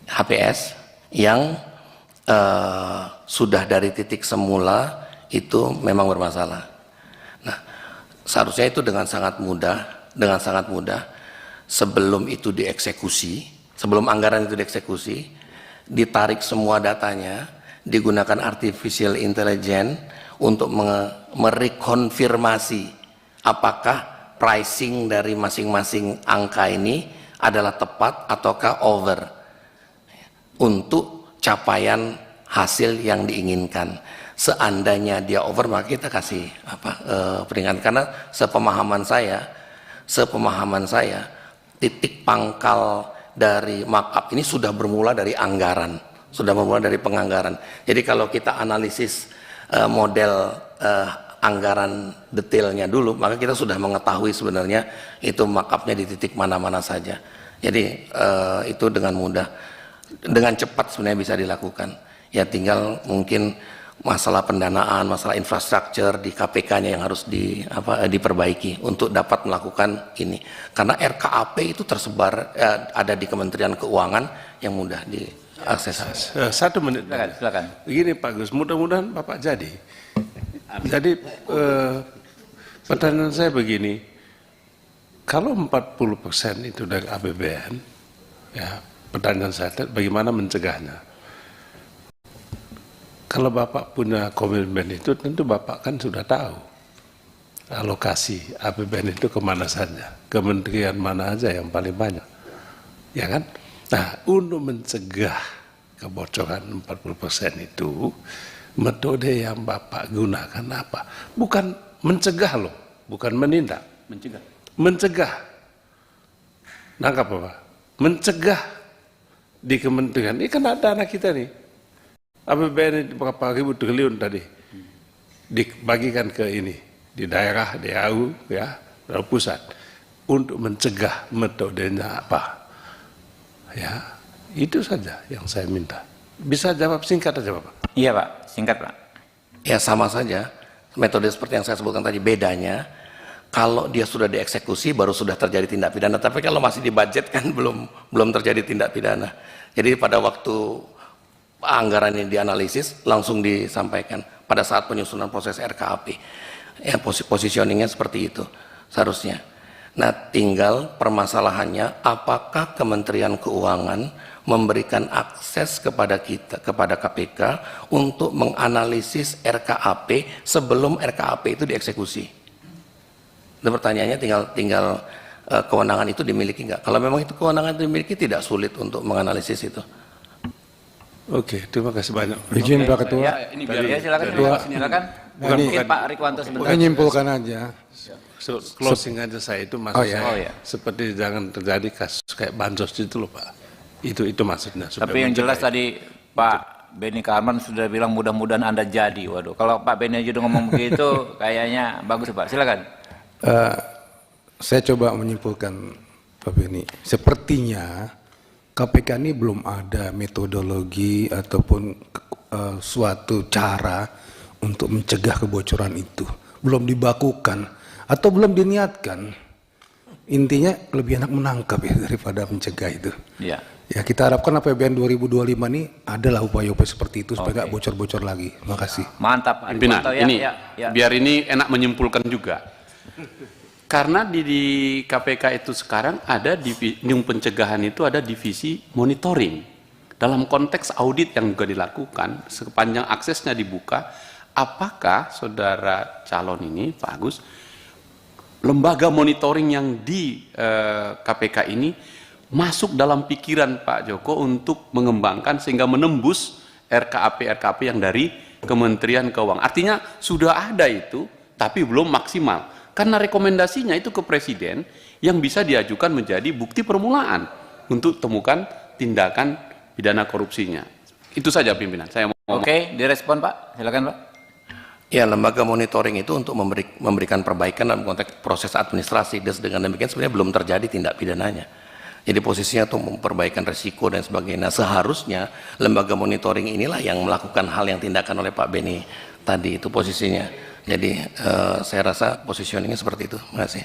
HPS yang sudah dari titik semula itu memang bermasalah. Nah, seharusnya itu dengan sangat mudah, sebelum itu dieksekusi, sebelum anggaran itu dieksekusi, ditarik semua datanya, digunakan artificial intelligence untuk merekonfirmasi apakah pricing dari masing-masing angka ini adalah tepat ataukah over untuk capaian hasil yang diinginkan. Seandainya dia over, maka kita kasih peringatan. Karena sepemahaman saya titik pangkal dari markup ini sudah bermula dari anggaran, sudah bermula dari penganggaran. Jadi kalau kita analisis model anggaran detailnya dulu, maka kita sudah mengetahui sebenarnya itu markupnya di titik mana-mana saja. Jadi itu dengan mudah, dengan cepat sebenarnya bisa dilakukan. Ya tinggal mungkin masalah pendanaan, masalah infrastruktur di KPK-nya yang harus diperbaiki untuk dapat melakukan ini. Karena RKAP itu tersebar ada di Kementerian Keuangan yang mudah diakses. 1 menit. Silakan. Begini Pak Gus, mudah-mudahan Bapak jadi. Jadi pertanyaan saya begini, kalau 40% itu dari APBN, ya pertanyaan saya bagaimana mencegahnya? Kalau Bapak punya komitmen itu, tentu Bapak kan sudah tahu alokasi APBN itu kemana saja, kementerian mana aja yang paling banyak, ya kan? Nah, untuk mencegah kebocoran 40% itu, metode yang Bapak gunakan apa? Bukan mencegah loh, bukan menindak. Mencegah. Nangkap apa? Mencegah di kementerian. Ini kan ada anak kita nih. APBN itu berapa ribu triliun tadi dibagikan ke ini di daerah, DAU, ya, dari pusat untuk mencegah. Metodenya apa? Ya, itu saja yang saya minta. Bisa jawab singkat aja Bapak? Iya Pak, singkat Pak. Ya sama saja, metode seperti yang saya sebutkan tadi. Bedanya kalau dia sudah dieksekusi baru sudah terjadi tindak pidana, tapi kalau masih dibudgetkan belum terjadi tindak pidana. Jadi pada waktu anggaran ini dianalisis langsung disampaikan pada saat penyusunan proses RKAP. Ya, positioningnya seperti itu seharusnya. Nah, tinggal permasalahannya apakah Kementerian Keuangan memberikan akses kepada kita, kepada KPK untuk menganalisis RKAP sebelum RKAP itu dieksekusi. Dan pertanyaannya tinggal kewenangan itu dimiliki nggak? Kalau memang itu kewenangan itu dimiliki, tidak sulit untuk menganalisis itu. Oke, terima kasih banyak. Izin Pak Ketua. Ya, ini biar dia silakan. Silakan. Mungkin Pak Rikwanto sebentar. Menyimpulkan aja. Closing aja saya itu maksudnya. Seperti jangan terjadi kasus kayak bansos itu loh Pak. Itu maksudnya. Tapi yang jelas tadi Pak Beni Karman sudah bilang mudah-mudahan Anda jadi. Waduh, kalau Pak Beni aja udah ngomong begitu, kayaknya bagus Pak. Silakan. Saya coba menyimpulkan Pak Beni. Sepertinya KPK ini belum ada metodologi ataupun suatu cara untuk mencegah kebocoran itu. Belum dibakukan atau belum diniatkan. Intinya lebih enak menangkap ya daripada mencegah itu. Ya. Ya kita harapkan APBN 2025 ini adalah upaya-upaya seperti itu supaya nggak bocor-bocor lagi. Terima kasih. Mantap. Pimpinan, ya, ini ya. biar ini enak menyimpulkan juga. Karena di KPK itu sekarang ada divisi pencegahan itu ada divisi monitoring. Dalam konteks audit yang juga dilakukan, sepanjang aksesnya dibuka, apakah saudara calon ini, Pak Agus, lembaga monitoring yang di KPK ini masuk dalam pikiran Pak Joko untuk mengembangkan sehingga menembus RKAP-RKAP yang dari Kementerian Keuangan. Artinya sudah ada itu, tapi belum maksimal. Karena rekomendasinya itu ke Presiden yang bisa diajukan menjadi bukti permulaan untuk temukan tindakan pidana korupsinya. Itu saja pimpinan. Saya mau. Oke, direspon Pak. Silakan Pak. Ya, lembaga monitoring itu untuk memberikan perbaikan dalam konteks proses administrasi. Dan dengan demikian sebenarnya belum terjadi tindak pidananya. Jadi posisinya untuk memperbaikan resiko dan sebagainya. Nah, seharusnya lembaga monitoring inilah yang melakukan hal yang tindakan oleh Pak Beni tadi, itu posisinya. Jadi saya rasa positioningnya seperti itu. Terima kasih.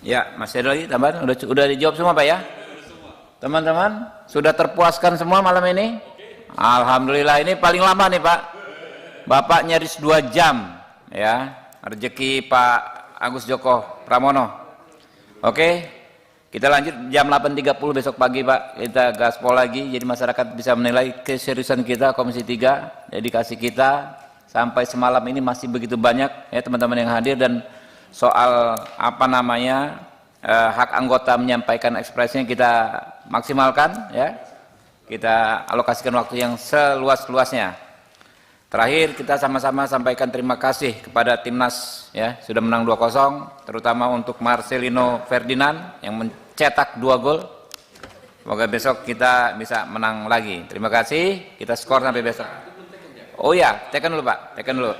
Ya, masih ada lagi tambahan? Udah dijawab semua Pak ya? Teman-teman, sudah terpuaskan semua malam ini? Alhamdulillah, ini paling lama nih Pak. Bapak nyaris 2 jam ya, rezeki Pak Agus Joko Pramono. Oke, kita lanjut jam 8.30 besok pagi Pak. Kita gaspol lagi, jadi masyarakat bisa menilai keseriusan kita, Komisi 3, dedikasi kita. Sampai semalam ini masih begitu banyak ya teman-teman yang hadir, dan soal apa namanya hak anggota menyampaikan ekspresinya kita maksimalkan ya. Kita alokasikan waktu yang seluas-luasnya. Terakhir kita sama-sama sampaikan terima kasih kepada timnas ya, sudah menang 2-0, terutama untuk Marcelino Ferdinand yang mencetak 2 gol. Semoga besok kita bisa menang lagi. Terima kasih. Kita skor sampai besok. Oh ya, tekan dulu Pak, tekan dulu.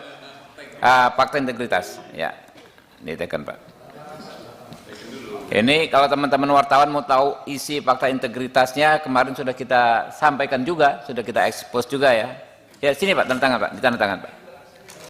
Fakta integritas, ya, ditekan Pak. Ini kalau teman-teman wartawan mau tahu isi fakta integritasnya, kemarin sudah kita sampaikan juga, sudah kita expose juga ya. Ya sini Pak, tanda tangan Pak, ditanda tangan Pak.